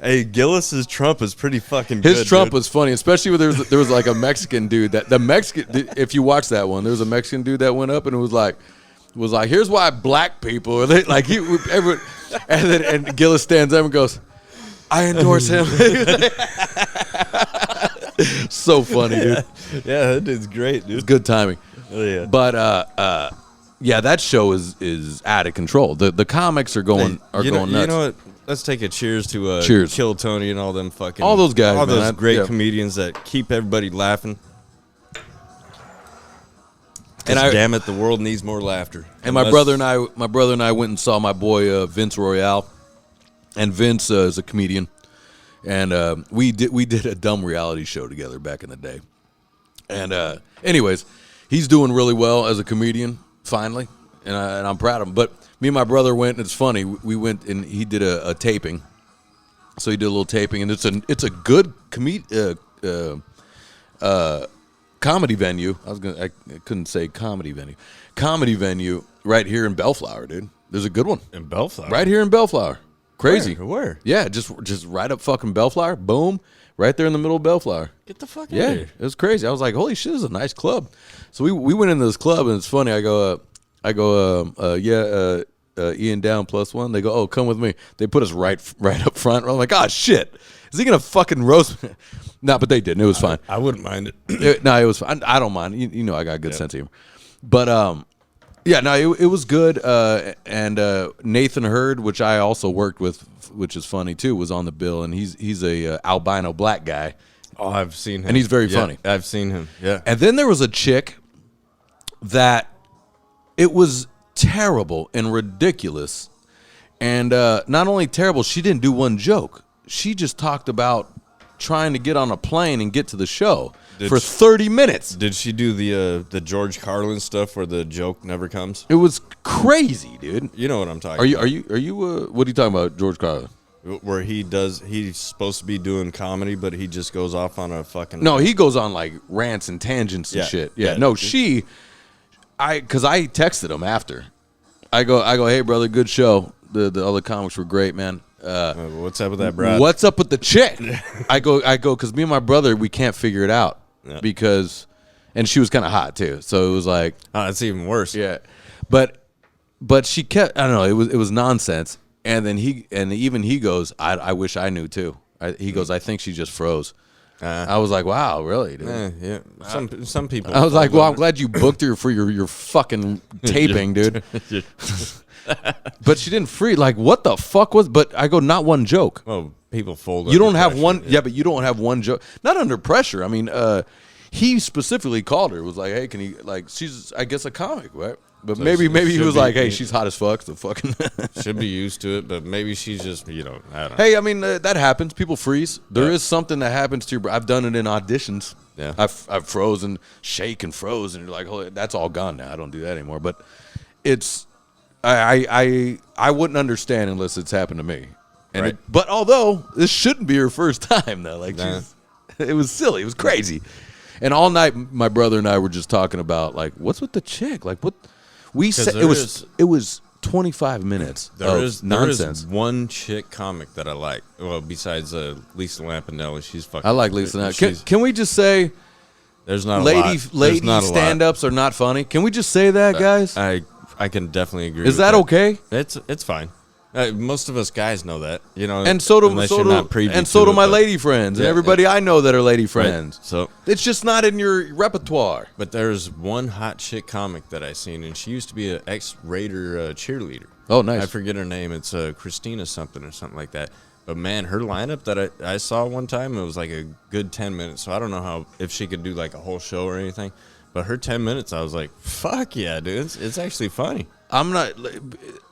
Hey, Gillis's Trump is pretty fucking good. His Trump dude. was funny, especially when there was like a Mexican dude if you watch that one, there was a Mexican dude that went up and it was like, here's why black people are and Gillis stands up and goes, I endorse him. So funny, dude. Yeah, that dude's great, dude. It's good timing. Oh, yeah. But that show is out of control. The comics are going nuts. You know what? Let's take a cheers to Kill Tony and all them fucking all those guys, those great comedians that keep everybody laughing. And damn it, the world needs more laughter. And my brother and I went and saw my boy Vince Royale. And Vince is a comedian, and we did a dumb reality show together back in the day. And anyways, he's doing really well as a comedian finally, and I'm proud of him. But me and my brother went. And it's funny. We went and he did a taping, so he did a little taping, and it's a good comedy venue. I couldn't say comedy venue right here in Bellflower, dude. There's a good one in Bellflower, right here in Bellflower. Crazy. Where? Yeah, just right up fucking Bellflower. Boom. Right there in the middle of Bellflower. Get the fuck out of here. Yeah, it was crazy. I was like, holy shit, this is a nice club. So we went into this club, and it's funny. I go, Ian down +1. They go, oh, come with me. They put us right up front. I'm like, oh, shit. Is he going to fucking roast me? No, but they didn't. It was fine. I wouldn't mind it. It was fine. I don't mind. You know I got a good sense of humor. But, yeah, no, it was good. And Nathan Hurd, which I also worked with, which is funny too, was on the bill, and he's a albino black guy. Oh, I've seen him, and he's very funny. I've seen him. Yeah. And then there was a chick that it was terrible and ridiculous, and not only terrible, she didn't do one joke. She just talked about trying to get on a plane and get to the show for 30 minutes. Did she do the George Carlin stuff where the joke never comes? It was crazy, dude. You know what I'm talking about. Are you what are you talking about, George Carlin? Where he's supposed to be doing comedy, but he just goes off on a fucking... No, he goes on like rants and tangents and shit. Yeah. No, because I texted him after. I go, hey brother, good show. The other comics were great, man. What's up with that, bro? What's up with the chick? I go, because me and my brother, we can't figure it out because, and she was kind of hot too, so it was like, oh, it's even worse. Yeah, but she kept, I don't know, it was nonsense, And then even he goes, I wish I knew too. He goes, I think she just froze. I was like, wow, really, dude? Yeah. Some people. I was like, well, I'm glad you booked her for your fucking taping, dude. But she didn't freeze. Like, what the fuck was? But I go, not one joke. Well, people fold. You don't have one. Yeah, but you don't have one joke. Not under pressure. I mean, he specifically called her. Was like, hey, can you like? She's, I guess, a comic, right? But so maybe he was like, hey, she's hot as fuck. So fucking should be used to it. But maybe she's just, I don't know. Hey, I mean, that happens. People freeze. There is something that happens to your. I've done it in auditions. Yeah, I've frozen, shake and froze, and you're like, oh, that's all gone now. I don't do that anymore. But it's, I wouldn't understand unless it's happened to me. And right. But although this shouldn't be her first time though, like it was silly, it was crazy, and all night my brother and I were just talking about like, what's with the chick? Like what we said it was 25 minutes of nonsense. There is one chick comic that I like. Well, besides Lisa Lampanelli, she's fucking. I like Lisa Lampanelli. Can we just say? There's not lady stand-ups are not funny. Can we just say that, guys? I can definitely agree. Is that okay? It's fine. Most of us guys know that, and so do my lady friends and everybody I know that are lady friends. Right. So it's just not in your repertoire. But there's one hot chick comic that I seen, and she used to be an ex-Raider cheerleader. Oh, nice. I forget her name. It's Christina something or something like that. But man, her lineup that I saw one time, it was like a good 10 minutes. So I don't know if she could do like a whole show or anything. But her 10 minutes, I was like, fuck yeah, dude. It's actually funny. I'm not.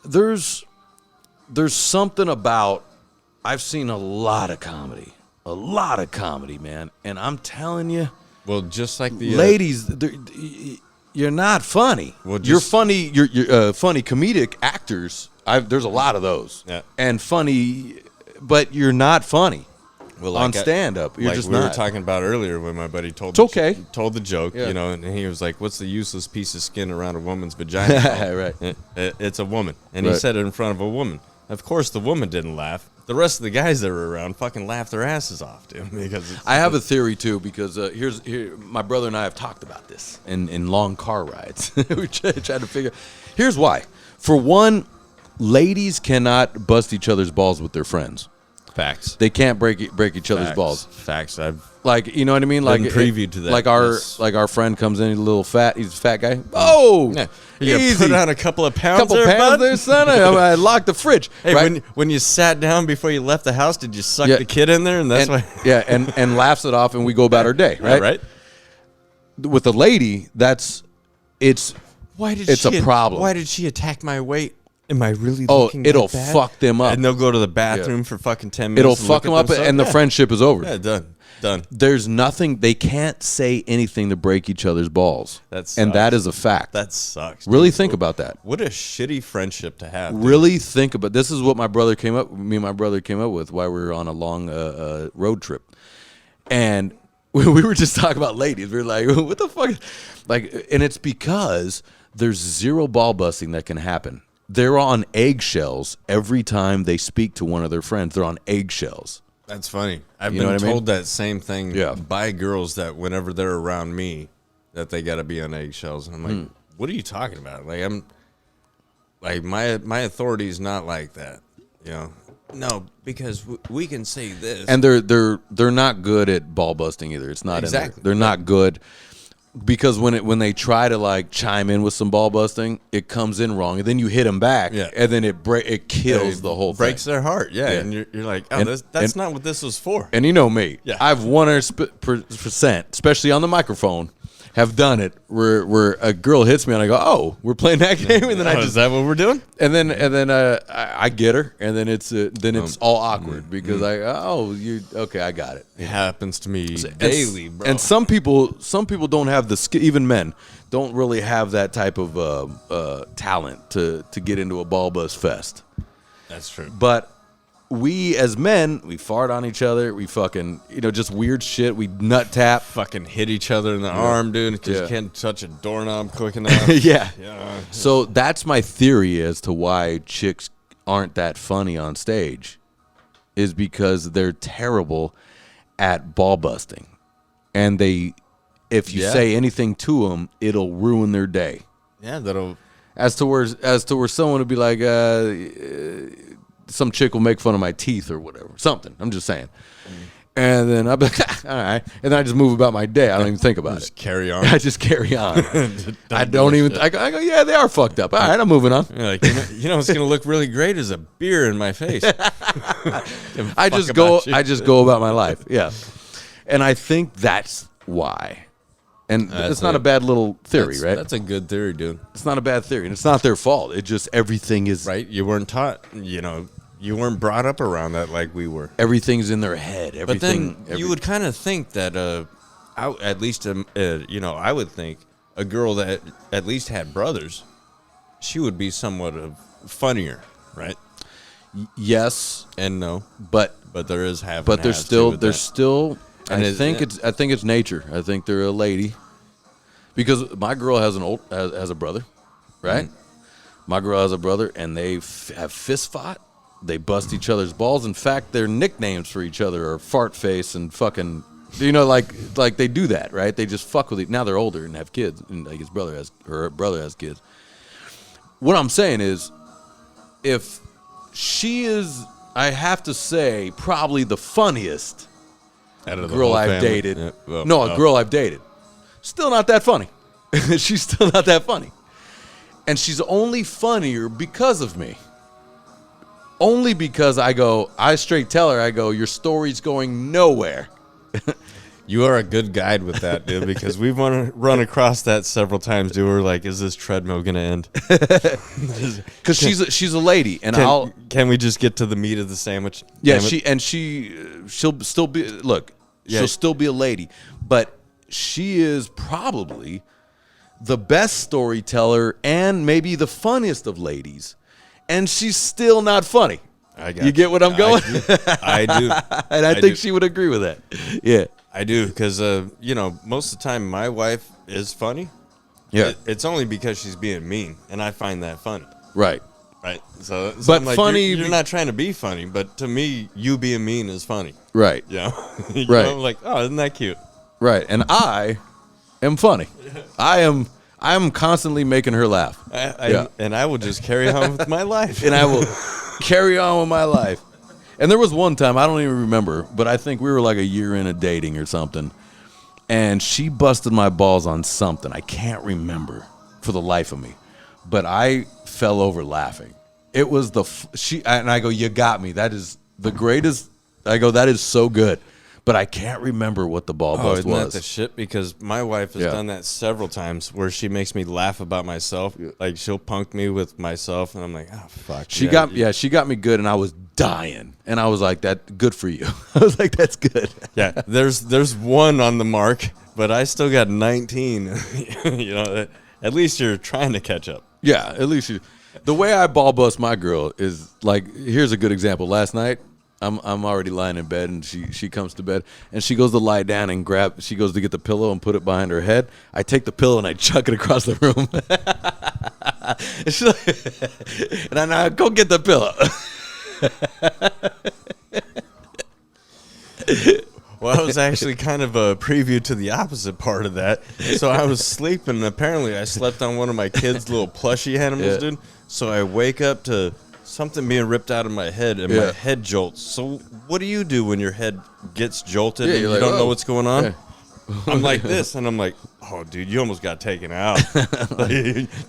There's something about. I've seen a lot of comedy, man, and I'm telling you. Well, just like the ladies, you're not funny. Well, you're funny. You're funny comedic actors. There's a lot of those. Yeah. And funny, but you're not funny. Well, like on stand-up, you're just not. We were talking about earlier when my buddy told the joke, and he was like, "What's the useless piece of skin around a woman's vagina?" Right. It's a woman, and he said it in front of a woman. Of course, the woman didn't laugh. The rest of the guys that were around fucking laughed their asses off, dude. Because I have a theory too, because my brother and I have talked about this in long car rides. We tried to figure. Here's why. For one, ladies cannot bust each other's balls with their friends. Facts. They can't break each other's balls. Facts. Like, you know what I mean? Like preview to that. Like our friend comes in, he's a little fat. He's a fat guy. Oh, yeah. You put on a couple of pounds. There, son. I locked the fridge. Hey, right? when you sat down before you left the house, did you suck the kid in there? And that's why. Yeah, and laughs it off, and we go about our day. Right. Yeah, right. With a lady, it's a problem. Why did she attack my weight? Am I really looking it'll that bad? Fuck them up. And they'll go to the bathroom for fucking 10 minutes. It'll fuck them up, and the friendship is over. Yeah, done. There's nothing. They can't say anything to break each other's balls. And that is a fact. That sucks. Really think about that. What a shitty friendship to have. Dude. Really think about. This is what me and my brother came up with while we were on a long road trip, and we were just talking about ladies. We were like, what the fuck? Like, and it's because there's zero ball busting that can happen. They're on eggshells every time they speak to one of their friends. They're on eggshells. That's funny. I've been told that same thing by girls that whenever they're around me, that they got to be on eggshells. And I'm like, what are you talking about? Like, I'm like, my authority is not like that. You know? No, because we can say this. And they're not good at ball busting either. It's not exactly. They're not good. Because when they try to like chime in with some ball busting, it comes in wrong, and then you hit them back, and then it kills the whole thing. Breaks their heart, and you're like, oh, that's not what this was for. And you know me, I've 100%, especially on the microphone, have done it where a girl hits me and I go, oh, we're playing that game, and then is that what we're doing? And then I get her, and then it's all awkward because I got it. It happens to me daily, bro. And some people don't have the skill. Even men don't really have that type of talent to get into a ball buzz fest. That's true. But we as men, we fart on each other. We fucking, just weird shit. We nut tap. Fucking hit each other in the arm, dude, because you can't touch a doorknob quick enough. yeah. So that's my theory as to why chicks aren't that funny on stage, is because they're terrible at ball busting, and if you say anything to them, it'll ruin their day. Yeah, that'll. As to where someone would be like, some chick will make fun of my teeth or whatever, something. I'm just saying. And then I'll be like, all right. And then I just move about my day. I don't even think about it. Just carry on. I just carry on. I don't even, I go, yeah, they are fucked up. All right, I'm moving on. You're like, you know what's going to look really great is a beer in my face. I just go about my life. Yeah. And I think that's why. And it's not a bad little theory, right? That's a good theory, dude. It's not a bad theory. And it's not their fault. It just, everything is. Right? You weren't taught, you weren't brought up around that like we were. Everything's in their head. Everything. But then you would kind of think that, at least, I would think a girl that at least had brothers, she would be somewhat of funnier, right? Yes and no, but there is half. But there's still. And I think it's nature. I think they're a lady, because my girl has a brother, right? Mm-hmm. My girl has a brother, and they have fist fought. They bust each other's balls. In fact, their nicknames for each other are fart face and fucking, like they do that, right? They just fuck with it. Now they're older and have kids, and like her brother has kids. What I'm saying is, if she is, I have to say, probably the funniest girl I've dated. Yeah. Well, a girl I've dated. Still not that funny. She's still not that funny. And she's only funnier because of me. Only because I straight tell her, your story's going nowhere. You are a good guide with that, dude, because we've run across that several times, dude. We're like, is this treadmill going to end? Because she's a lady, and can we just get to the meat of the sandwich? Yeah, she'll still be, she'll still be a lady, but she is probably the best storyteller and maybe the funniest of ladies. And she's still not funny. You get what I'm going? I do. And I think she would agree with that. Yeah. I do, because, most of the time my wife is funny. Yeah. It's only because she's being mean, and I find that funny. Right. Right. So but I'm like, funny. You're not trying to be funny, but to me, you being mean is funny. Right. Yeah. Right. I'm like, oh, isn't that cute? Right. And I am funny. I am constantly making her laugh. And I will just carry on with my life. And I will carry on with my life. And there was one time, I don't even remember, but I think we were like a year into dating or something. And she busted my balls on something. I can't remember for the life of me. But I fell over laughing. It was and I go, you got me. That is the greatest. I go, that is so good. But I can't remember what the ball bust isn't was. That the shit? Because my wife has done that several times, where she makes me laugh about myself. Like, she'll punk me with myself, and I'm like, oh fuck. She got me good, and I was dying, and I was like, that good for you. I was like, that's good. Yeah, there's one on the mark, but I still got 19. At least you're trying to catch up. Yeah, at least you. The way I ball bust my girl is like, here's a good example. Last night, I'm already lying in bed, and she comes to bed, and she goes to lie down and she goes to get the pillow and put it behind her head. I take the pillow and I chuck it across the room. And she's like, and I now go get the pillow. Well, I was actually kind of a preview to the opposite part of that. So I was sleeping, and apparently I slept on one of my kids' little plushie animals, dude. So I wake up to something being ripped out of my head, and my head jolts. So what do you do when your head gets jolted and you don't know what's going on? Yeah. I'm like this, and I'm like, oh, dude, you almost got taken out.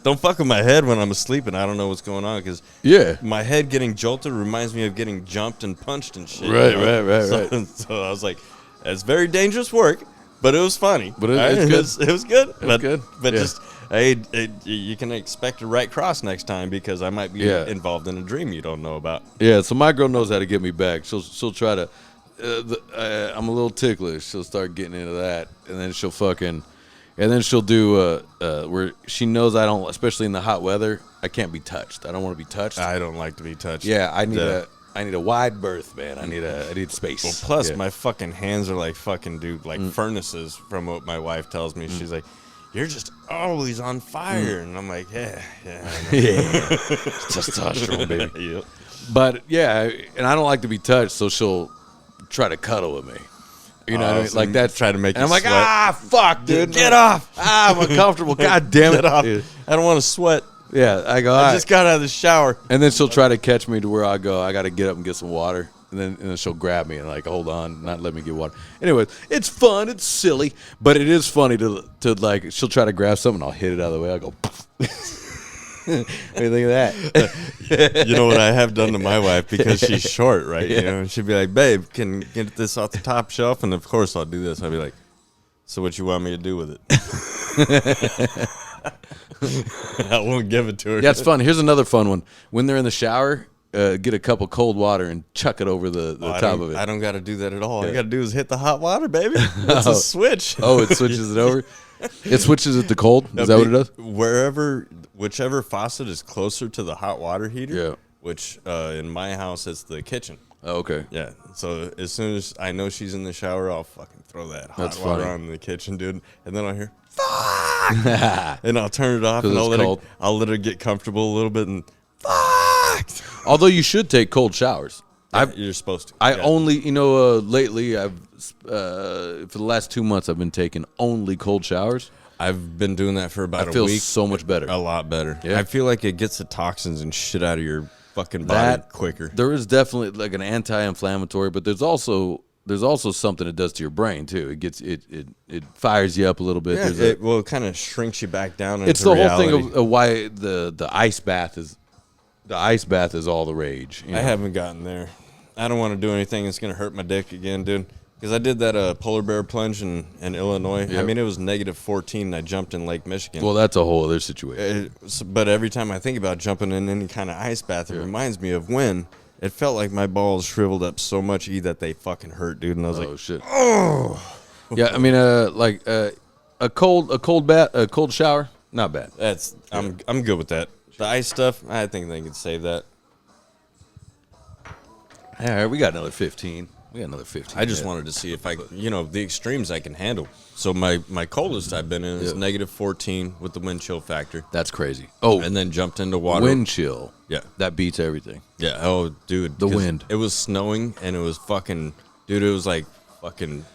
Don't fuck with my head when I'm asleep and I don't know what's going on, because my head getting jolted reminds me of getting jumped and punched and shit. Right. So I was like, it's very dangerous work, but it was funny. But it was good. It was good. But yeah. just... you can expect a right cross next time, because I might be involved in a dream you don't know about. Yeah, so my girl knows how to get me back. She'll try to. I'm a little ticklish. She'll start getting into that, and then she'll do where she knows I don't, especially in the hot weather, I can't be touched. I don't want to be touched. I don't like to be touched. Yeah, I need a wide berth, man. I need space. Well, plus my fucking hands are like fucking furnaces, from what my wife tells me. She's like, you're just always on fire. And I'm like, yeah. Testosterone, baby. Yep. But, and I don't like to be touched, so she'll try to cuddle with me. You know what I mean? Like that. Try to make and I'm like, fuck, dude. Get off. I'm uncomfortable. God damn it. Get off. I don't want to sweat. Yeah, I go, I just got out of the shower. And then she'll try to catch me to where I go, I got to get up and get some water. And then she'll grab me and like, hold on, not let me get water. Anyways, it's fun, it's silly, but it is funny to like, she'll try to grab something, I'll hit it out of the way, I'll go, what do you think of that? You know what I have done to my wife because she's short, right? Yeah. You know, she'd be like, babe, can get this off the top shelf? And of course I'll do this. I'll be like, so what you want me to do with it? I won't give it to her. Yeah, it's fun. Here's another fun one. When they're in the shower, get a cup of cold water and chuck it over the top of it. I don't got to do that at all. All I got to do is hit the hot water, baby. It's a switch. Oh, it switches it over? It switches it to cold? Is that what it does? Whichever faucet is closer to the hot water heater, yeah. Which in my house, it's the kitchen. Oh, okay. Yeah. So as soon as I know she's in the shower, I'll fucking throw that hot water on in the kitchen, dude. And then I'll hear, fuck! And I'll turn it off and I'll let her get comfortable a little bit and fuck! Although you should take cold showers. Yeah, you're supposed to. I only, lately, for the last 2 months, I've been taking only cold showers. I've been doing that for about a week. I feel so much better. A lot better. Yeah. I feel like it gets the toxins and shit out of your fucking body quicker. There is definitely like an anti-inflammatory, but there's also something it does to your brain too. It gets it fires you up a little bit. Yeah, it kind of shrinks you back down. It's the reality. whole thing of why the ice bath is all the rage. I haven't gotten there. I don't want to do anything that's gonna hurt my dick again, dude. Because I did that polar bear plunge in Illinois. Yep. I mean, it was -14, and I jumped in Lake Michigan. Well, that's a whole other situation. But every time I think about jumping in any kind of ice bath, it reminds me of when it felt like my balls shriveled up so much that they fucking hurt, dude. And I was like, shit. Oh. Yeah, I mean, a cold shower, not bad. I'm good with that. The ice stuff, I think they can save that. All right, we got another 15. I just wanted to see if the extremes I can handle. So my coldest I've been in is -14 with the wind chill factor. That's crazy. Oh, and then jumped into water. Wind chill. Yeah, that beats everything. Yeah. Oh, dude, the wind. It was snowing and it was fucking, dude. It was like fucking.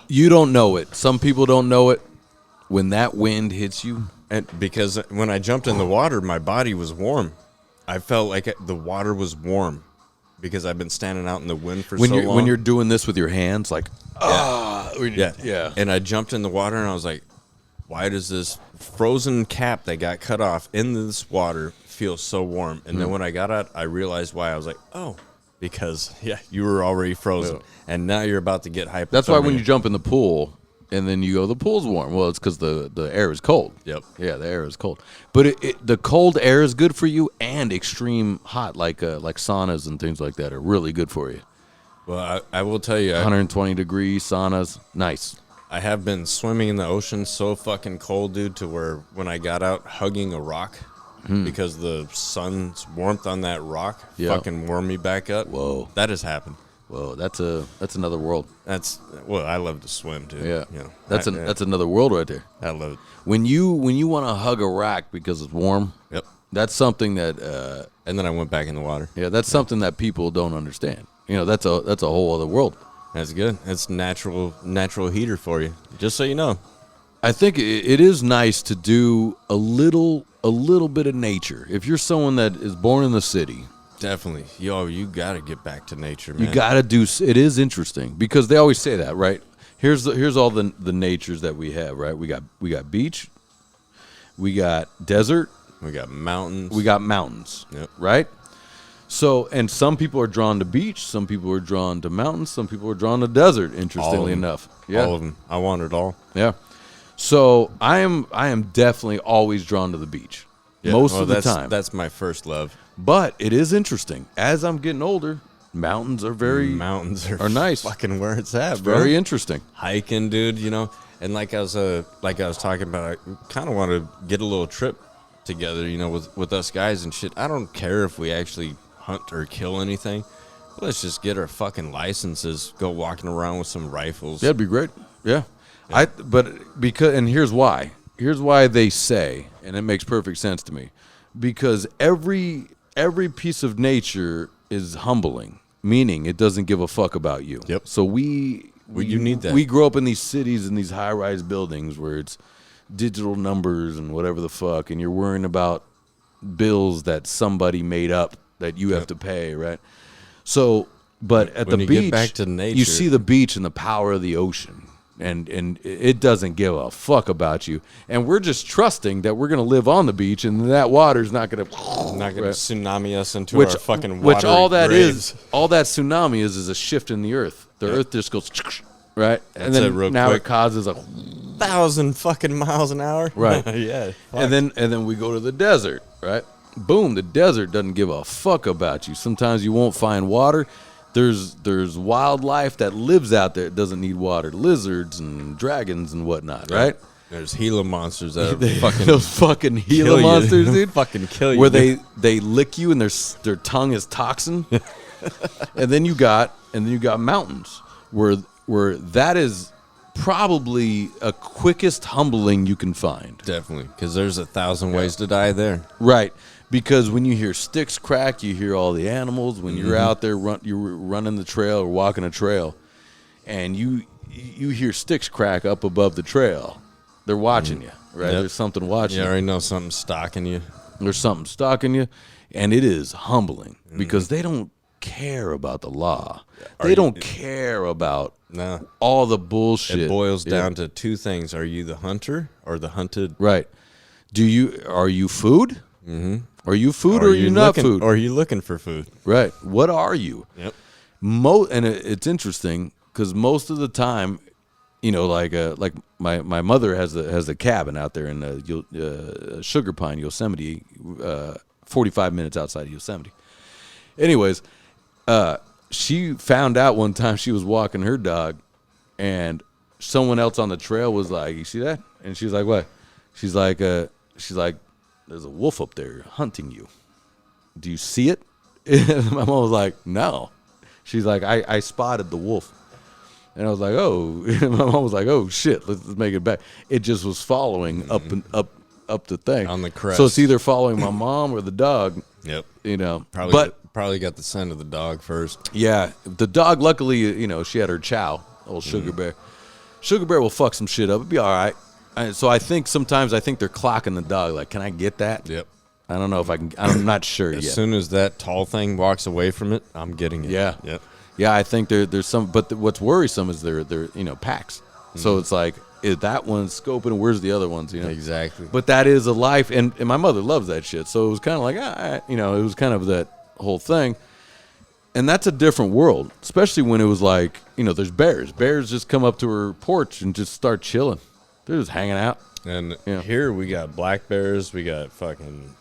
You don't know it. Some people don't know it. When that wind hits you, and because when I jumped in the water, my body was warm. I felt like the water was warm. Because I've been standing out in the wind for so long. When you're doing this with your hands, like, yeah. And I jumped in the water and I was like, why does this frozen cap that got cut off in this water feel so warm? And then when I got out, I realized why. I was like, oh, because, you were already frozen. Yeah. And now you're about to get hypothermia. That's why when you jump in the pool and then you go, the pool's warm. Well, it's because the air is cold. Yep. Yeah, the air is cold. But the cold air is good for you, and extreme hot, like saunas and things like that, are really good for you. Well, I will tell you. 120-degree saunas, nice. I have been swimming in the ocean so fucking cold, dude, to where when I got out hugging a rock, because the sun's warmth on that rock fucking warmed me back up. Whoa. That has happened. Whoa, that's another world. I love to swim too. Yeah, that's another world right there. I love it. When you want to hug a rock because it's warm. Yep. That's something that. And then I went back in the water. Yeah, that's something that people don't understand. That's a whole other world. That's good. It's natural heater for you. Just so you know. I think it is nice to do a little bit of nature. If you're someone that is born in the city. Definitely. You got to get back to nature, man. You got to do. It is interesting because they always say that, right? Here's all the natures that we have, right? We got beach. We got desert. We got mountains. Yep. Right? So, and some people are drawn to beach, some people are drawn to mountains, some people are drawn to desert, interestingly enough. Yeah. All of them. I want it all. Yeah. So, I am definitely always drawn to the beach. Yeah. Most of the time. That's my first love. But it is interesting. As I'm getting older, mountains are nice. Fucking where it's at, bro. Very interesting. Hiking, dude, and like I was talking about, I kind of want to get a little trip together, with us guys and shit. I don't care if we actually hunt or kill anything. Let's just get our fucking licenses, go walking around with some rifles. That'd be great. Yeah. Here's why. Here's why they say, and it makes perfect sense to me, because every piece of nature is humbling, meaning it doesn't give a fuck about you. Yep. So you need that. We grow up in these cities and these high-rise buildings where it's digital numbers and whatever the fuck, and you're worrying about bills that somebody made up that you have to pay, right? So, but at When the you get beach, back to nature, you see the beach and the power of the ocean. And it doesn't give a fuck about you. And we're just trusting that we're going to live on the beach and that water's not going to tsunami us into our fucking water. Which all that graves. all that tsunami is a shift in the earth. The earth just goes, right? And That's then it real now quick. it causes a 1,000 fucking miles an hour. Right. Yeah. and then we go to the desert, right? Boom, the desert doesn't give a fuck about you. Sometimes you won't find water. There's wildlife that lives out there. It doesn't need water. Lizards and dragons and whatnot, right? There's Gila monsters that are fucking Those fucking Gila monsters, dude. fucking kill you. Where they lick you and their tongue is toxin. and then you got mountains where that is probably a quickest humbling you can find. Definitely, because there's 1,000 ways to die there. Right. Because when you hear sticks crack, you hear all the animals. When you're out there, you're running the trail or walking a trail, and you hear sticks crack up above the trail. They're watching you, right? Yep. There's something watching You you. already know something's stalking you. There's something stalking you, and it is humbling because they don't care about the law. They don't care about all the bullshit. It boils down to two things: are you the hunter or the hunted? Right. Are you food? Mm-hmm. Are you food or are you not food? Or are you looking for food? Right. What are you? Yep. And it's interesting because most of the time, like my mother has a cabin out there in Sugar Pine, Yosemite, 45 minutes outside of Yosemite. Anyways, she found out one time she was walking her dog, and someone else on the trail was like, "You see that?" And she's like, "What?" She's like, "There's a wolf up there hunting you. Do you see it?" And my mom was like, "No." She's like, I spotted the wolf. And I was like, "Oh." My mom was like, "Oh shit, let's make it back." It just was following up the thing. On the crest. So it's either following my mom or the dog. Yep. Probably got the scent of the dog first. Yeah. The dog, luckily, she had her chow, old Sugar Bear. Sugar Bear will fuck some shit up. It'd be all right. So I think sometimes they're clocking the dog. Like, can I get that? Yep. I don't know if I can. I'm not sure yet. As soon as that tall thing walks away from it, I'm getting it. Yeah. Yep. Yeah, I think there's some. But what's worrisome is they're packs. So it's like, is that one's scoping and where's the other ones? Exactly. But that is a life, and my mother loves that shit. So it was kind of like, it was kind of that whole thing. And that's a different world, especially when it was like, there's bears. Bears just come up to her porch and just start chilling. They're just hanging out. And here we got black bears. We got fucking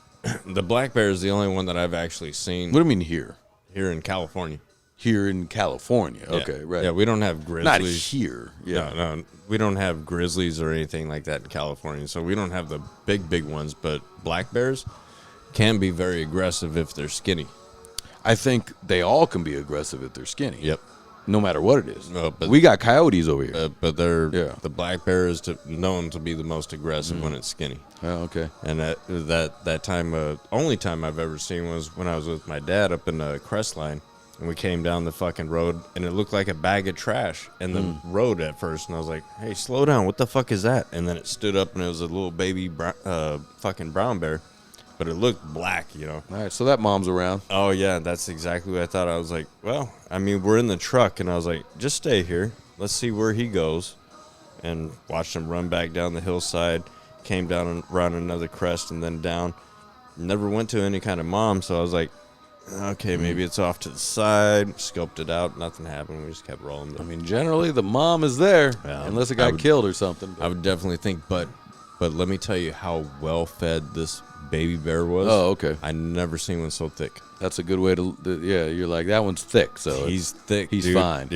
the black bear is the only one that I've actually seen. What do you mean here? Here in California. Here in California. Yeah. Okay, right. Yeah, we don't have grizzlies. Not here. Yeah. No, we don't have grizzlies or anything like that in California. So we don't have the big ones. But black bears can be very aggressive if they're skinny. I think they all can be aggressive if they're skinny. Yep. No matter what it is. No, but we got coyotes over here. But the black bear is known to be the most aggressive when it's skinny. Oh, okay. And that time, only time I've ever seen was when I was with my dad up in Crestline, and we came down the fucking road, and it looked like a bag of trash in the road at first, and I was like, "Hey, slow down! What the fuck is that?" And then it stood up, and it was a little baby fucking brown bear, but it looked black, All right, so that mom's around. Oh yeah, that's exactly what I thought. I was like, well, I mean, we're in the truck, and I was like, just stay here. Let's see where he goes, and watched him run back down the hillside. Came down and around another crest, and then down. Never went to any kind of mom, so I was like, okay, maybe it's off to the side. Scoped it out, nothing happened. We just kept rolling. I mean, generally the mom is there, Yeah, unless it got killed or something. I would definitely think, but let me tell you how well fed this baby bear was. Oh, okay. I never seen one so thick. That's a good way to. You're like, that one's thick, so He's thick. He's dude. fine.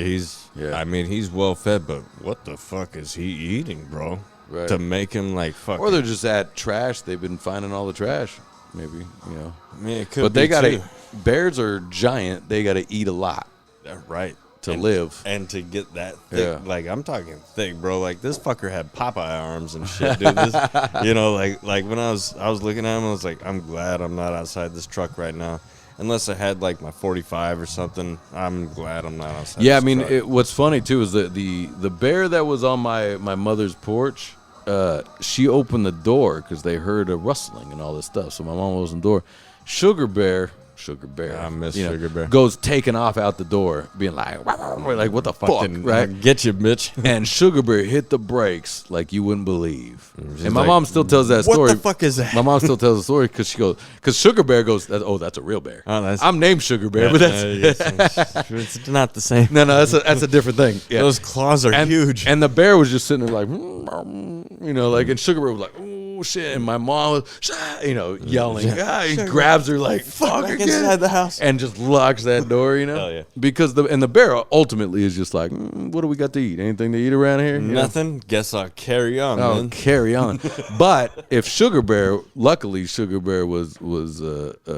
I mean, he's well fed, but what the fuck is he eating, bro? Right. To make him like fuck. Or they're just at trash. They've been finding all the trash, maybe. I mean, it could. But be they gotta. too. Bears are giant. They gotta eat a lot Right. to live. And to get that thick, Yeah. like I'm talking thick, bro. Like this fucker had Popeye arms and shit, dude. This, like when I was looking at him, I was like, I'm glad I'm not outside this truck right now. Unless I had like my 45 or something, I'm glad I'm not outside. Yeah, I this mean, truck. what's funny too is that the bear that was on my mother's porch, she opened the door because they heard a rustling and all this stuff. So my mom was in the door. Sugar Bear, I miss Sugar Bear. goes taking off out the door, being like, what the fuck, right? Get you, bitch. And Sugar Bear hit the brakes like you wouldn't believe. She's And my like, mom still tells that story. What the fuck is that? My mom still tells the story because Sugar Bear goes, oh, that's a real bear. Oh, I'm named Sugar Bear, but that's it's not the same. no, that's a different thing. Yeah. Those claws are huge. And the bear was just sitting there like, like, and Sugar Bear was like, oh shit. And my mom was, yelling. He grabs her like, fuck Back again. inside the house. And just locks that door, Hell yeah. Because the bear ultimately is just like, what do we got to eat? Anything to eat around here? Nothing. Guess I'll carry on. Oh, man. carry on. But if Sugar Bear, luckily Sugar Bear was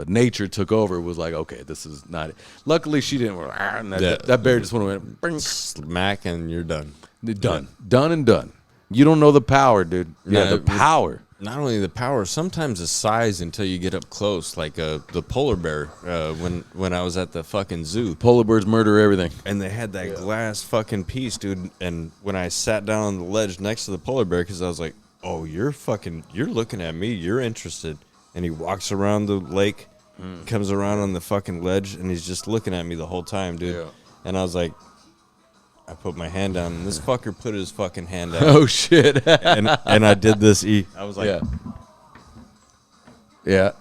nature took over, was like, okay, this is not it. Luckily she didn't. And that bear just went Smack and you're done. done and done. You don't know the power, dude. Yeah, the power. Not only the power, sometimes the size until you get up close, like the polar bear. When I was at the fucking zoo, Polar bears murder everything. and they had that glass fucking piece, dude. And when I sat down on the ledge next to the polar bear, because I was like, "Oh, you're looking at me. You're interested." And he walks around the lake, comes around on the fucking ledge, and he's just looking at me the whole time, dude. Yeah. And I was like, I put my hand down, and this fucker put his fucking hand down. Oh shit! and I did this. I was like, yeah.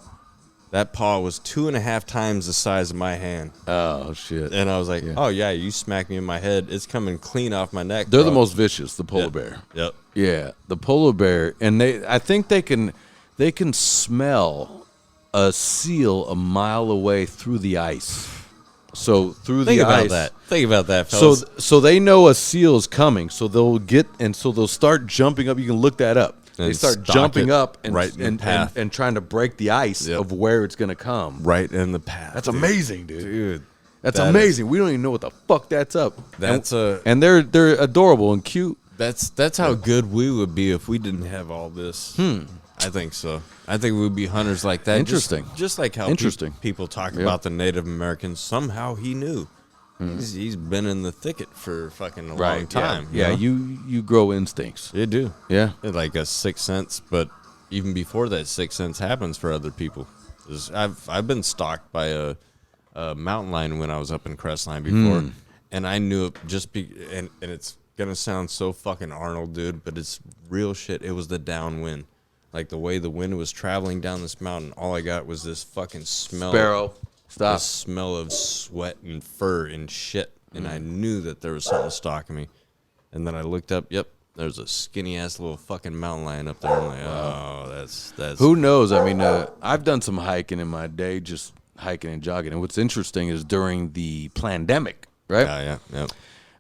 That paw was 2.5 times the size of my hand. Oh shit! And I was like, oh yeah, you smacked me in my head. It's coming clean off my neck. They're bro. the most vicious, the polar bear. Yep. Yeah, the polar bear, and I think they can smell a seal a mile away through the ice. So through Think the about ice. that. Think about that, fellas. So they know a seal is coming. So they'll start jumping up. You can look that up. And they start stalk jumping it up right in the and path. and trying to break the ice of where it's gonna come. Right in the path. That's amazing, dude. Dude. That's that amazing. We don't even know what the fuck that's up. That's and they're adorable and cute. That's how good we would be if we didn't have all this. I think so. I think we'd be hunters like that. Interesting. Just like how people talk about the Native Americans. Somehow he knew. He's been in the thicket for fucking a long time. Yeah, you grow instincts. You do. Yeah. Like a sixth sense, but even before that sixth sense happens for other people. I've been stalked by a mountain lion when I was up in Crestline before, and I knew it and it's gonna sound so fucking Arnold, dude, but it's real shit. It was the downwind. Like the way the wind was traveling down this mountain, all I got was this fucking smell. Sparrow. The smell of sweat and fur and shit. And I knew that there was something stalking me. And then I looked up, there's a skinny ass little fucking mountain lion up there. I'm like, oh, that's Who knows? I mean, I've done some hiking in my day, just hiking and jogging. And what's interesting is during the pandemic, right? Yeah.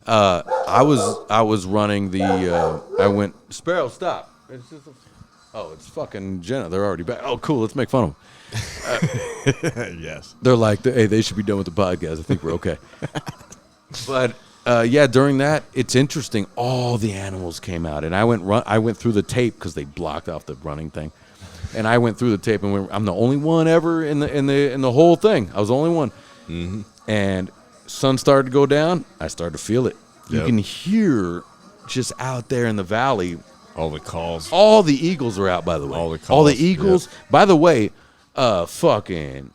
I was running I went, Sparrow, stop. It's just it's fucking Jenna. They're already back. Oh, cool. Let's make fun of them. Yes. They're like, hey, they should be done with the podcast. I think we're okay. But during that, it's interesting. All the animals came out, and I went through the tape because they blocked off the running thing, and I went through the tape, and I'm the only one ever in the whole thing. I was the only one, and sun started to go down. I started to feel it. You can hear just out there in the valley. All the calls. All the eagles are out, by the way. All the calls. All the eagles. Yep. By the way, fucking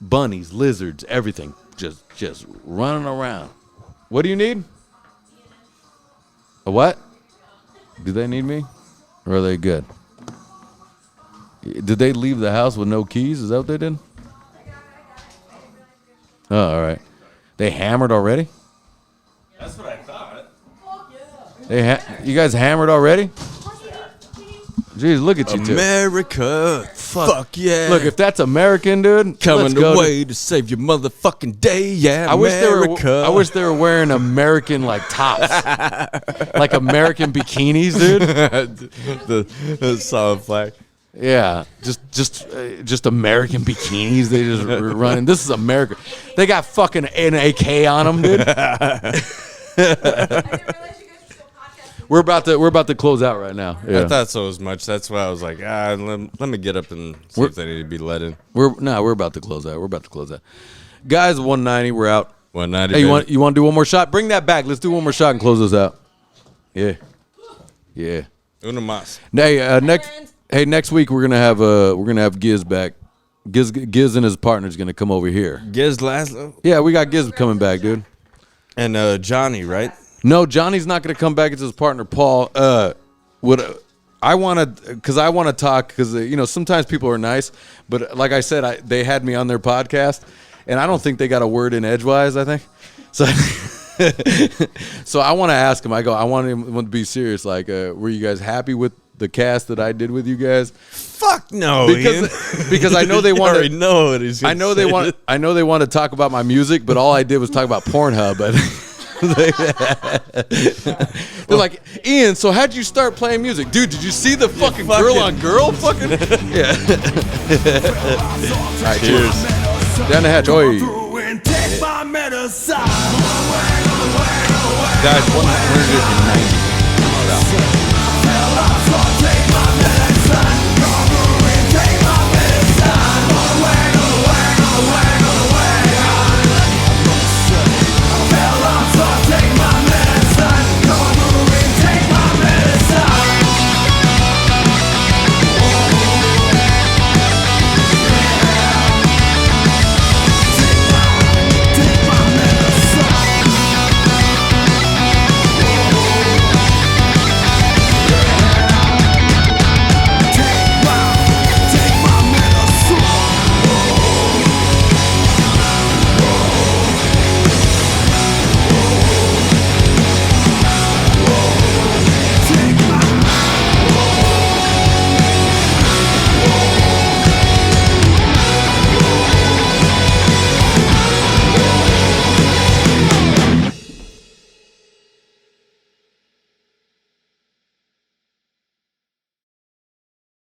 bunnies, lizards, everything, just running around. What do you need? A what? Do they need me? Or are they good? Did they leave the house with no keys? Is that what they did? Oh, all right. They hammered already? That's what I thought. You guys hammered already? Jeez, look at you two. America. Fuck yeah. Look, if that's American, dude, coming away to save your motherfucking day, yeah. I wish they were wearing American like tops, like American bikinis, dude. the solid flag. Yeah, just American bikinis. They just were running. This is America. They got fucking an AK on them, dude. We're about to close out right now. Yeah. I thought so as much. That's why I was like, let me get up and see if they need to be let in. We're about to close out. Guys, 190. We're out. 190. Hey, you want to do one more shot? Bring that back. Let's do one more shot and close this out. Yeah. Una mas. Next week we're gonna have Giz back. Giz and his partner's gonna come over here. Giz Laszlo? Yeah, we got Giz coming back, dude. And Johnny, right? No, Johnny's not gonna come back. It's his partner, Paul. I want to talk because sometimes people are nice, but like I said, they had me on their podcast, and I don't think they got a word in edgewise. I think so. So I want to ask him. I want him to be serious. Like, were you guys happy with the cast that I did with you guys? Fuck no, because I know they want to know what he's. I know they want to talk about my music, but all I did was talk about Pornhub. They're like, Ian, so how'd you start playing music? Dude, did you see the fucking girl on girl fucking? Yeah. All right, cheers. Down the hatch. Oi. Guys, 190.